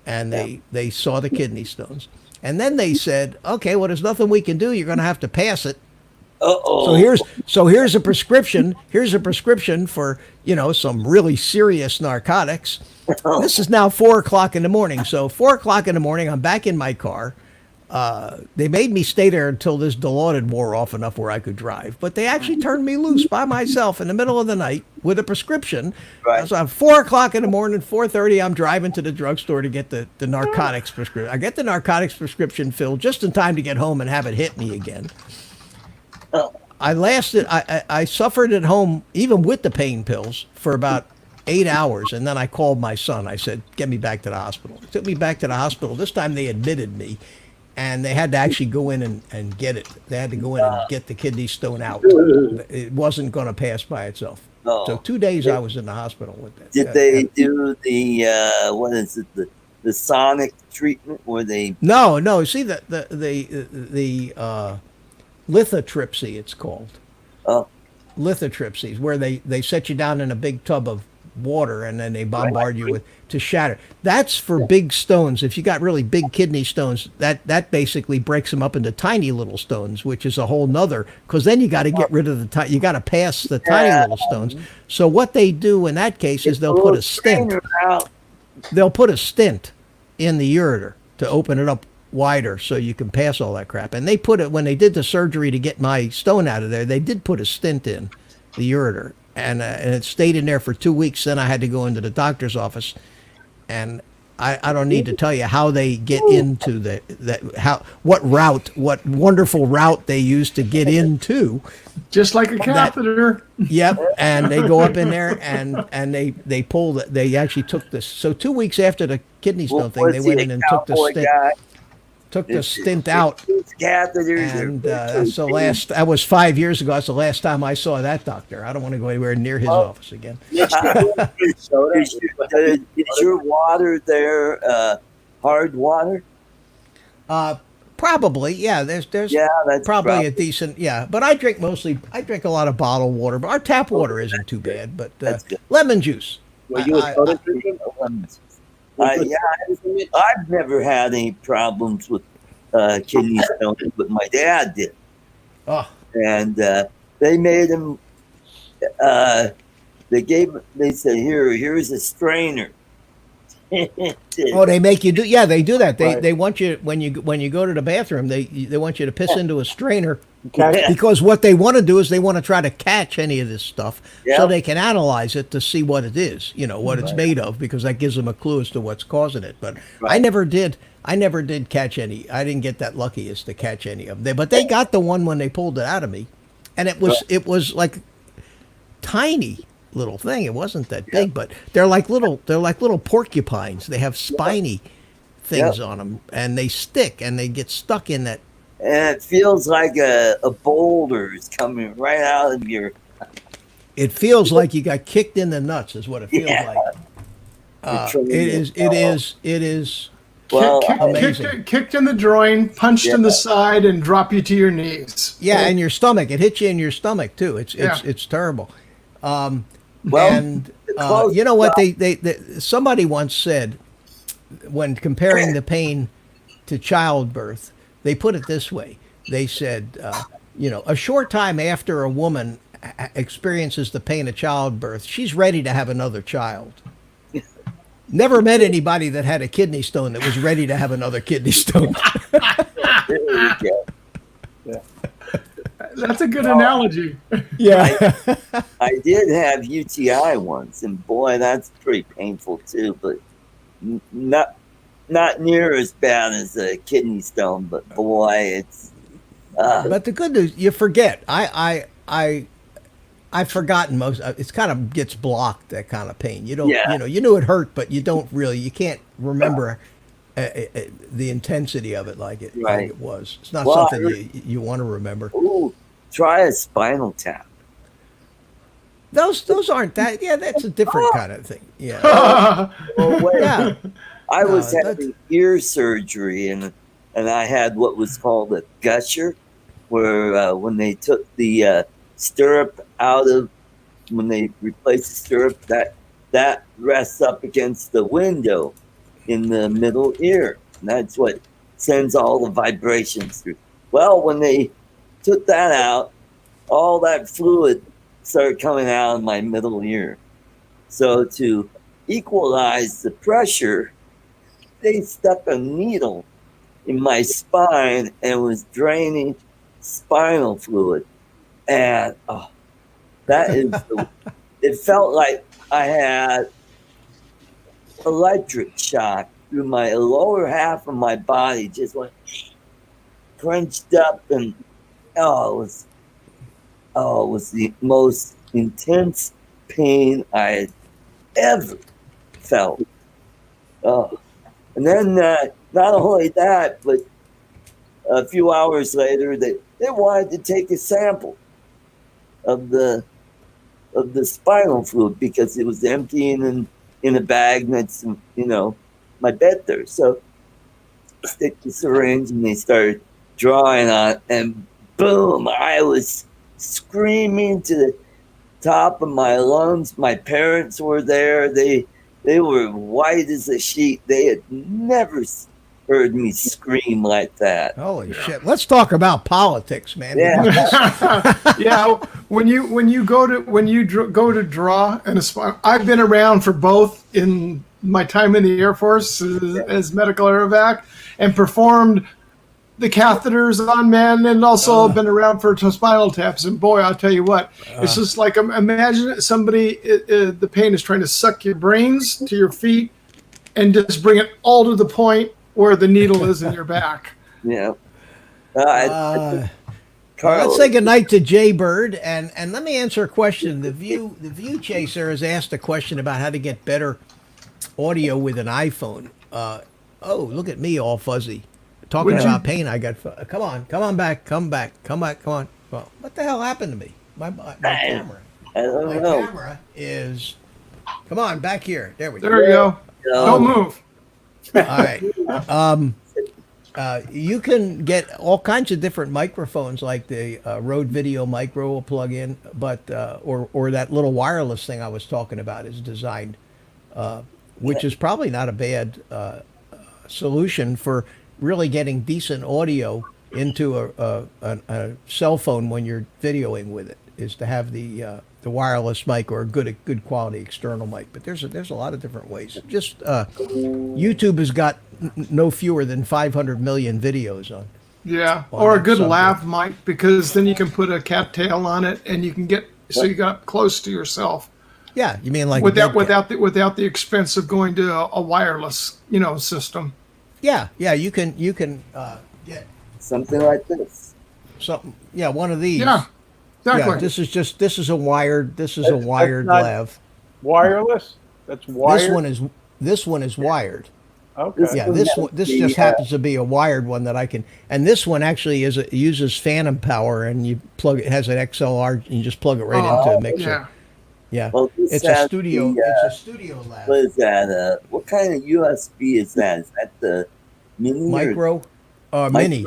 and they saw the kidney stones. And then they said, okay, well, there's nothing we can do. You're going to have to pass it. Uh-oh. So here's a prescription. Here's a prescription for, you know, some really serious narcotics. This is now 4 o'clock in the morning. So 4 o'clock in the morning, I'm back in my car. They made me stay there until this Dilaudid wore off enough where I could drive. But they actually turned me loose by myself in the middle of the night with a prescription. Right. So at 4 o'clock in the morning, 4:30, I'm driving to the drugstore to get the narcotics prescription. I get the narcotics prescription filled just in time to get home and have it hit me again. I suffered at home, even with the pain pills, for about 8 hours. And then I called my son. I said, get me back to the hospital. They took me back to the hospital. This time they admitted me. And they had to actually go in and get it. They had to go in and get the kidney stone out. It wasn't going to pass by itself. Oh. So 2 days I was in the hospital with that. Did they do the what is it, the sonic treatment where they? No. See the lithotripsy, it's called. Oh, Lithotripsy is where they set you down in a big tub of water and then they bombard you with to shatter. That's for big stones. If you got really big kidney stones, that basically breaks them up into tiny little stones, which is a whole nother, because then you got to get rid of you got to pass the tiny little stones. So what they do in that case is they'll put a stent. They'll put a stent in the ureter to open it up wider so you can pass all that crap. And they put it, when they did the surgery to get my stone out of there, they did put a stent in the ureter. And it stayed in there for 2 weeks. Then I had to go into the doctor's office, and I don't need to tell you how they get into what wonderful route they use to get into. Just like a catheter. Yep, and they go up in there and they pull they actually took this. So 2 weeks after the kidney stone thing, they went in and took the stent. Took the stint out, and that was 5 years ago. That's the last time I saw that doctor. I don't want to go anywhere near his office again. Is your water there hard water? Probably, yeah. There's that's probably a decent, But I drink a lot of bottled water. But our tap water isn't too bad. But lemon juice. Were you a soda drinker? I've never had any problems with kidney stones, but my dad did. Oh. And they made him. They said, here's a strainer. Oh, they make you do. Yeah, they do that. Right. They want you when you go to the bathroom. They want you to piss into a strainer Okay. because what they want to do is they want to try to catch any of this stuff Yeah. so they can analyze it to see what it is. You know what it's made of, because that gives them a clue as to what's causing it. But I never did catch any. I didn't get that lucky as to catch any of them. But they got the one when they pulled it out of me, and it was like tiny little thing. It wasn't that big, but they're like little porcupines. They have spiny things on them, and they stick and they get stuck in that. And it feels like a boulder is coming right out of your. It feels like you got kicked in the nuts, is what it feels like. It is. Well, amazing. Kicked in the groin, punched in the side, and drop you to your knees. Yeah, and your stomach. It hits you in your stomach too. It's terrible. Well, and you know what they somebody once said when comparing the pain to childbirth, they put it this way. They said, a short time after a woman experiences the pain of childbirth, she's ready to have another child. Never met anybody that had a kidney stone that was ready to have another kidney stone. There you go. That's a good analogy. Yeah. I did have UTI once, and boy, that's pretty painful too. But not near as bad as a kidney stone. But boy, it's. But the good news, you forget. I've forgotten most. It's kind of gets blocked, that kind of pain. You don't. Yeah. You knew it hurt, but you don't really. You can't remember the intensity of it like it was. It's not something you want to remember. Ooh, try a spinal tap. Those aren't that. Yeah, that's a different kind of thing. Yeah. Oh, wait. Yeah. I was having ear surgery, and I had what was called a gusher, where when they took the stirrup out of, when they replaced the stirrup, that rests up against the window in the middle ear. And that's what sends all the vibrations through. Well, when they took that out, all that fluid started coming out of my middle ear. So to equalize the pressure, they stuck a needle in my spine and was draining spinal fluid. And that is, it felt like I had electric shock through my lower half of my body, just went crunched up, and it was the most intense pain I had ever felt. And then not only that, but a few hours later, they wanted to take a sample of the spinal fluid because it was emptying in a bag next to, my bed there. So stick the syringe, and they started drawing on it, and boom, I was screaming to the top of my lungs. My parents were there. They were white as a sheet. They had never heard me scream like that. Holy shit! Let's talk about politics, man. Yeah. Yeah, when you go to draw, and I've been around for both in my time in the Air Force as medical aerovac, and performed the catheters on men, and also been around for spinal taps. And boy, I'll tell you what, it's just like, imagine somebody, the pain is trying to suck your brains to your feet and just bring it all to the point where the needle is in your back. Yeah. Let's say goodnight to Jay Bird, and let me answer a question. The View Chaser has asked a question about how to get better audio with an iPhone. Look at me, all fuzzy. Talking about pain, I got. Come on back. Well, what the hell happened to me? My camera. I don't My know. camera is. Come on, back here. There we go. There you go. Don't move. All right. You can get all kinds of different microphones, like the Rode Video Micro will plug in, but or that little wireless thing I was talking about is designed, which is probably not a bad solution for really getting decent audio into a cell phone when you're videoing with it, is to have the wireless mic or a good quality external mic. But there's a lot of different ways. Just YouTube has got no fewer than 500 million videos on. Yeah, on or a that good subject. lav mic, because then you can put a cattail on it, and you can get so you got close to yourself. Yeah, you mean like without the expense of going to a wireless system. Yeah, you can get Something like this. something. Yeah, one of these. Yeah, exactly. Yeah, this is a wired not- lav. Wireless? That's wired? This one is wired. Okay. Yeah, this just happens to be a wired one that I can. And this one actually uses phantom power, and you plug it has an XLR, and you just plug it right into a mixer. Yeah. Yeah, Well, this it's a has studio. the, It's a studio lab. What is that? What kind of USB is that? Is that the mini? Micro, mini,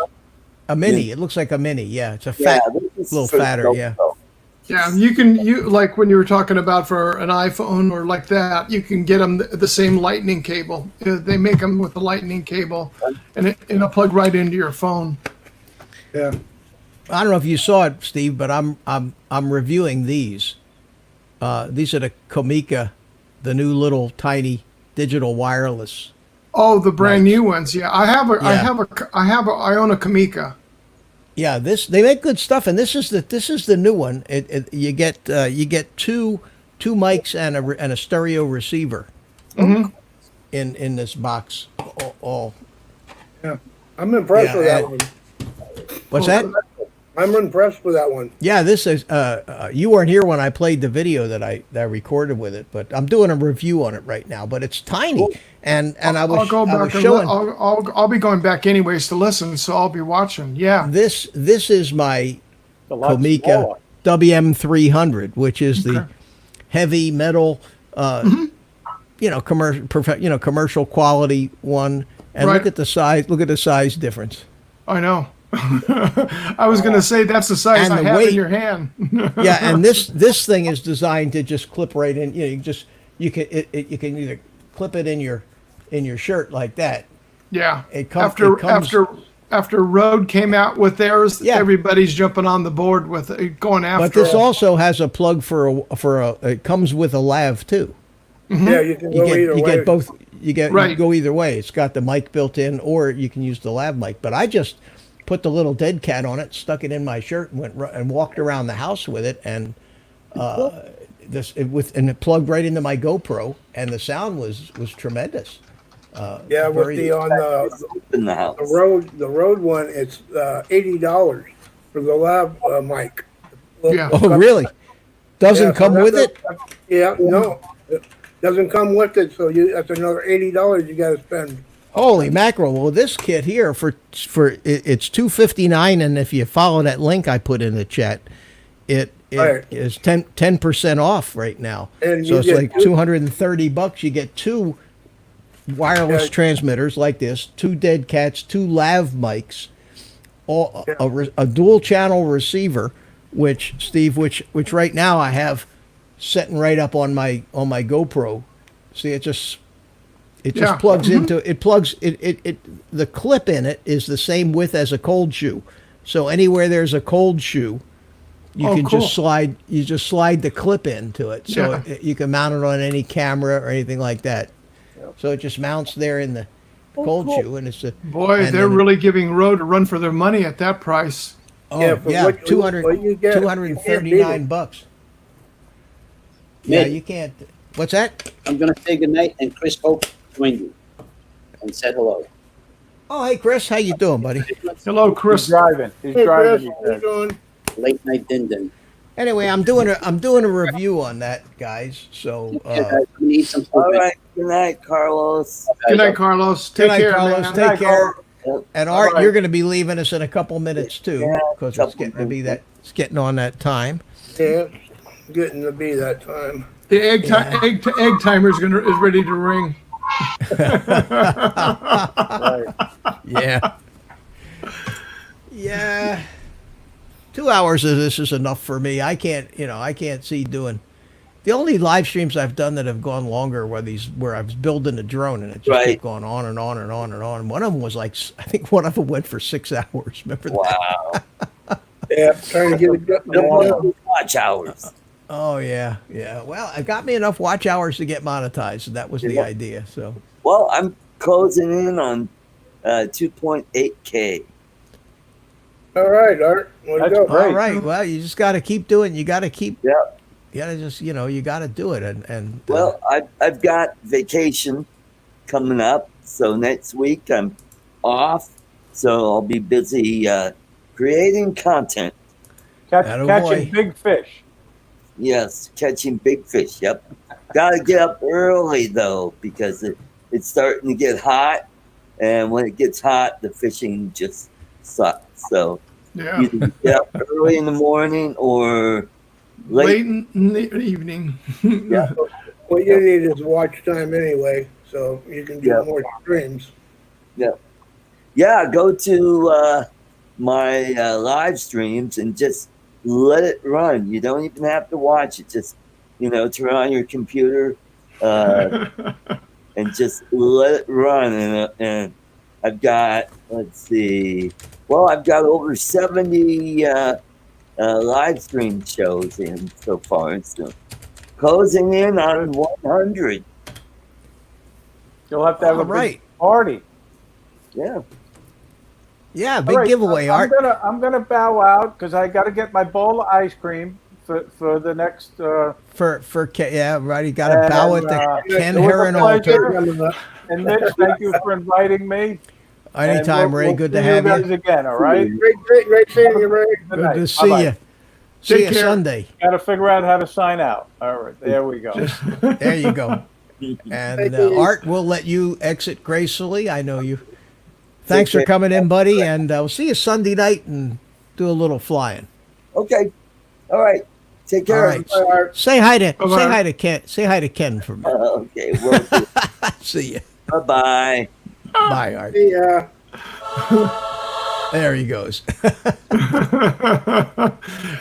a mini. It looks like a mini. Yeah, it's a fat, little fatter. Yeah. Yeah, you like when you were talking about for an iPhone or like that, you can get them the same lightning cable. They make them with the lightning cable, and it'll plug right into your phone. Yeah. I don't know if you saw it, Steve, but I'm reviewing these. These are the Comica, the new little tiny digital wireless. Oh, the brand Nice. new ones. Yeah, I own a Kamika. Yeah, they make good stuff, and this is the new one. You get two mics and a stereo receiver Mhm. in this box. All. Yeah, I'm impressed Yeah, with that and- one. What's that? I'm impressed with that one. Yeah, this is. You weren't here when I played the video that I recorded with it, but I'm doing a review on it right now. But it's tiny, and I was I'll go I was back and showing I'll be going back anyways to listen, so I'll be watching. Yeah. this. This is my A lot Comica smaller. WM300, which is the Okay. heavy metal, commercial quality one. And Right. look at the size. Look at the size difference. I know. I was going to say that's the size And I the have weight. in your hand. Yeah, and this thing is designed to just clip right in. You can either clip it in your shirt like that. Yeah. It After Rode came out with theirs, Yeah. everybody's jumping on the board with it, going after. But this it. also has a plug for a. It comes with a lav too. Yeah, you can You go either get way. both. You Right. go either way. It's got the mic built in, or you can use the lav mic. But I just put the little dead cat on it, stuck it in my shirt, and and walked around the house with it, and it plugged right into my GoPro, and the sound was tremendous. Yeah, with very- the on in the house. the road one, it's $80 for the lav mic. Yeah. Oh, really? Doesn't Yeah, so come with it? Yeah, no, it doesn't come with it. So that's another $80 you got to spend. Holy mackerel! Well, this kit here it's $259, and if you follow that link I put in the chat, it Right. is 10% off right now. And So you it's get like two- $230. You get two wireless Yeah. transmitters like this, two dead cats, two lav mics, a dual channel receiver, which right now I have setting right up on my GoPro. See, it just Yeah. plugs into the clip in it is the same width as a cold shoe. So anywhere there's a cold shoe, you Oh, can cool. just slide the clip into it. So Yeah. you can mount it on any camera or anything like that. So it just mounts there in the cold shoe, and it's Boy, and they're then- really giving Rode a run for their money at that price. Yeah, for what- 200, what you get, you can't beat $239 it. bucks. Yeah, Nick. you can't. What's that? I'm going to say goodnight, and Chris Hope joined you and said hello. Oh, hey Chris, how you doing, buddy? Hello, He's Chris. driving. He's Hey, driving. Chris, he how you said. doing? Late night din din. Anyway, I'm doing a review on that, guys. So We need some All food. right. Good night, Carlos. Good night, Carlos. good Take night, care, Carlos. man. Take care. Yep. And Art, Bye-bye. you're going to be leaving us in a couple minutes too, Yeah, because it's couple getting to be minutes. it's getting on that time. Yeah, getting to be that time. The egg timer is ready to ring. Right. Yeah. Yeah. 2 hours of this is enough for me. I can't see doing. The only live streams I've done that have gone longer were these where I was building a drone and it just Right. kept going on and on and on and on. One of them was like, I think one of them went for 6 hours. Remember that? Wow. Yeah, trying to get it done. Watch hours. Oh yeah, yeah. Well, it got me enough watch hours to get monetized, and that was the idea. So Well, I'm closing in on 2.8K. All right, Art. Way to That's go. great. all right. Well, you just got to keep doing. You got to keep. Yeah. You got to just you got to do it and Well, I've got vacation coming up, so next week I'm off, so I'll be busy creating content. Attaboy. Catching big fish. Yes, catching big fish. Yep. Got to get up early though because it's starting to get hot, and when it gets hot, the fishing just sucks. So Yeah. either get up early in the morning or Late late. in the evening. Yeah. What you need is watch time anyway, so you can do Yeah. more streams. Yeah, go to my live streams and just let it run. You don't even have to watch it. Just turn on your computer and just let it run. And I've got, let's see, well, I've got over 70 live stream shows in so far. So closing in on 100. You'll have to have All a big right. party. Yeah. Yeah, All big right, giveaway, Art. I'm gonna bow out because I got to get my bowl of ice cream for the next. Yeah, right. You got to bow at the Ken it was a Heron pleasure. altar. And Mitch, thank you for inviting me. Anytime, And Ray. Good to see have you you. guys again. All right. Great seeing you, Ray. Good Good night. to see Bye-bye. you. See Take you care. Sunday. Got to figure out how to sign out. All right, there we go. There you go. And Art, we'll let you exit gracefully. I know you. Thanks for coming in, buddy. And we'll see you Sunday night and do a little flying. Okay. All right. Take All care. right. Say hi to Bye-bye. Ken. Say hi to Ken for me. Okay. Well, See you. bye-bye. Bye, Art. Yeah. There he goes.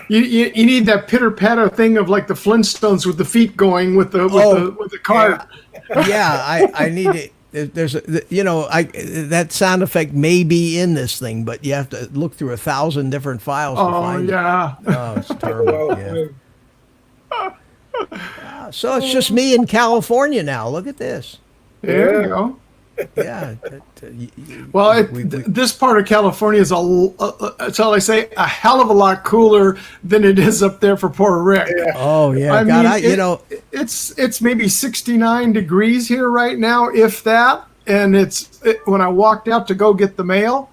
You need that pitter patter thing of like the Flintstones with the feet going with the cart. Yeah, I need it. There's that sound effect may be in this thing, but you have to look through 1,000 different files to Oh find yeah. it. Oh, it's terrible. Yeah. So it's just me in California now. Look at this. There you go. Yeah. Well, We- this part of California is shall I say, a hell of a lot cooler than it is up there for Puerto Rico. Oh yeah, I God, mean, it's maybe 69 degrees here right now, if that. And when I walked out to go get the mail,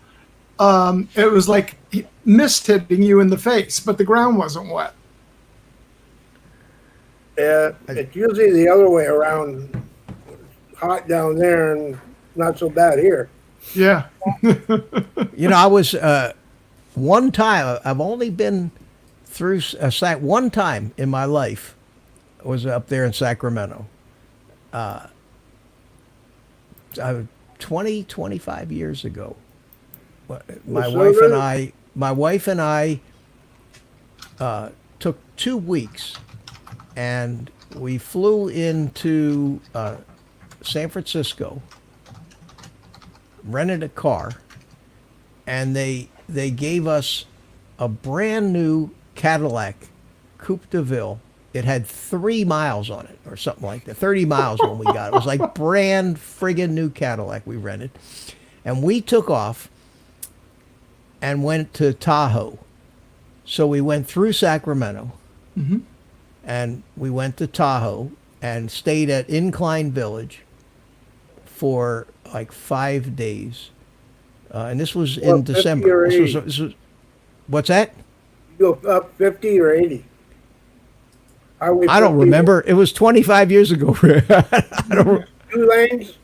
it was like mist hitting you in the face, but the ground wasn't wet. Yeah, it's usually the other way around. Hot down there and not so bad here. Yeah. I was one time. I've only been through one time in my life. I was up there in Sacramento. 25 years ago. My wife and I took 2 weeks, and we flew into San Francisco, rented a car, and they gave us a brand new Cadillac Coupe de Ville. It had 3 miles on it or something like that. 30 miles when we got it. It was like brand friggin' new Cadillac we rented. And we took off and went to Tahoe. So we went through Sacramento, and we went to Tahoe and stayed at Incline Village for like 5 days. And this was in December. This was, what's that? You go up 50 or 80. I don't remember. It was 25 years ago. I don't. 2 lanes.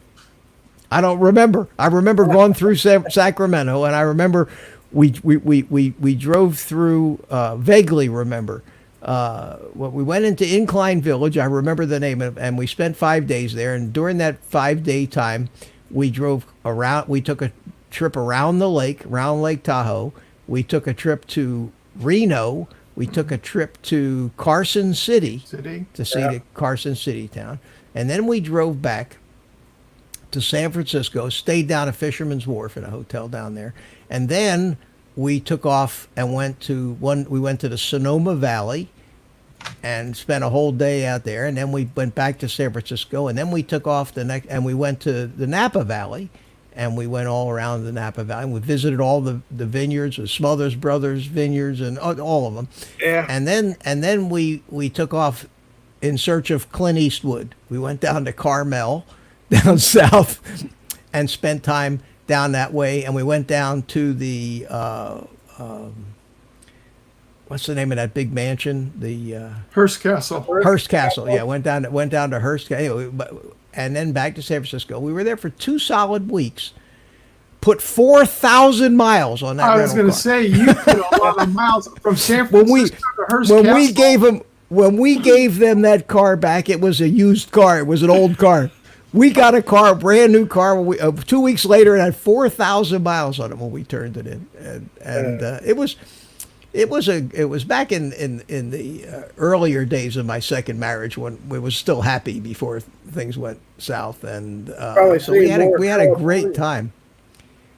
I don't remember. I remember going through Sacramento, and I remember we drove through. Vaguely remember. We went into Incline Village. I remember the name of it, and we spent 5 days there. And during that 5-day time, we drove around. We took a trip around the lake, around Lake Tahoe. We took a trip to Reno. We took a trip to Carson City to see the Carson City town. And then we drove back to San Francisco, stayed down at Fisherman's Wharf in a hotel down there. And then we took off and went to the Sonoma Valley and spent a whole day out there. And then we went back to San Francisco. And then we took off and we went to the Napa Valley. And we went all around the Napa Valley. We visited all the vineyards, the Smothers Brothers vineyards, and all of them. Yeah. And then we took off in search of Clint Eastwood. We went down to Carmel, down south, and spent time down that way. And we went down to the what's the name of that big mansion? The Hearst Castle. Hearst Castle. Yeah, went down to Hearst Castle. Anyway, and then back to San Francisco. We were there for 2 solid weeks. Put 4,000 miles on that. I was going to say, you put a lot of miles from San Francisco to Hearst Castle. When we gave them that car back, it was a used car. It was an old car. We got a car, a brand new car. 2 weeks later, it had 4,000 miles on it when we turned it in, and it was back in the earlier days of my second marriage when we was still happy before things went south, and so we had a great time.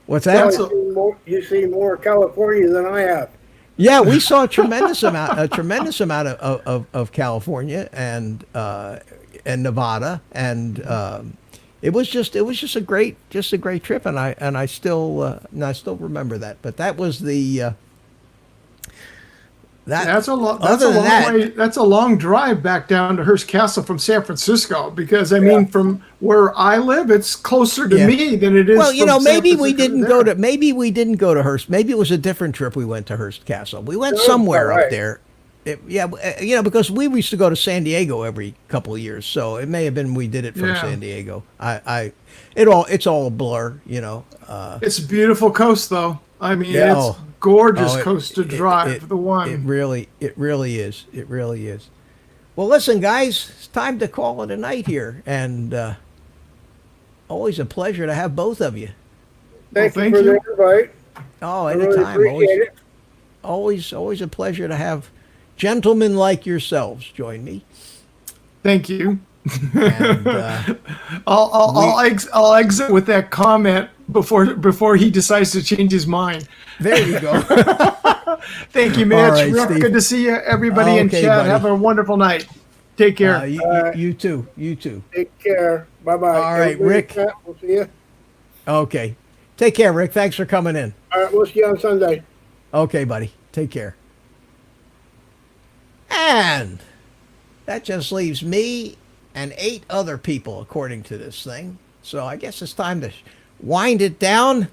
What's Well, that? you've seen more California than I have. Yeah, we saw a tremendous amount of California and Nevada, and it was just a great trip, and I still remember that. But that was the That's a long. Other than that, That's a long drive back down to Hearst Castle from San Francisco. Because I mean, from where I live, it's closer to Yeah. me than it is. well, from San maybe we Francisco didn't there. go to Hearst. Maybe it was a different trip. We went to Hearst Castle. We went Sounds somewhere about up right. there. Because we used to go to San Diego every couple of years, so it may have been we did it from Yeah. San Diego. It's all a blur. It's a beautiful coast, though. I mean, Yeah. it's Oh. gorgeous Oh, coast to drive. The one. It really is. It really is. Well, listen, guys, it's time to call it a night here, and always a pleasure to have both of you. Thank Well, you thank for you. the invite. Oh, I really anytime. appreciate it. Always a pleasure to have gentlemen like yourselves join me. Thank you. And, I'll exit with that comment before he decides to change his mind. there you go. Thank you, Mitch. All right, Real Steve. good to see you, everybody in Okay, chat. buddy. Have a wonderful night. Take care. You too. You too. Take care. Bye bye. All right, Rick. We'll see you. Okay. Take care, Rick. Thanks for coming in. All right, we'll see you on Sunday. Okay, buddy. Take care. And that just leaves me and 8 other people, according to this thing. So I guess it's time to wind it down.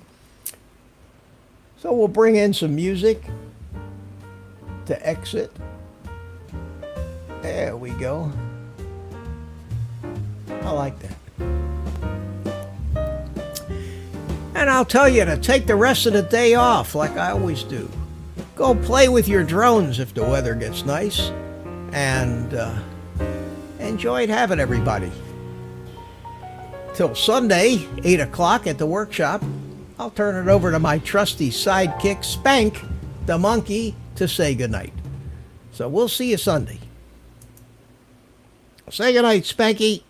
So we'll bring in some music to exit. There we go. I like that. And I'll tell you to take the rest of the day off like I always do. Go play with your drones if the weather gets nice. And enjoyed having everybody. Till Sunday, 8 o'clock at the workshop, I'll turn it over to my trusty sidekick, Spank, the monkey, to say goodnight. So we'll see you Sunday. Say goodnight, Spanky.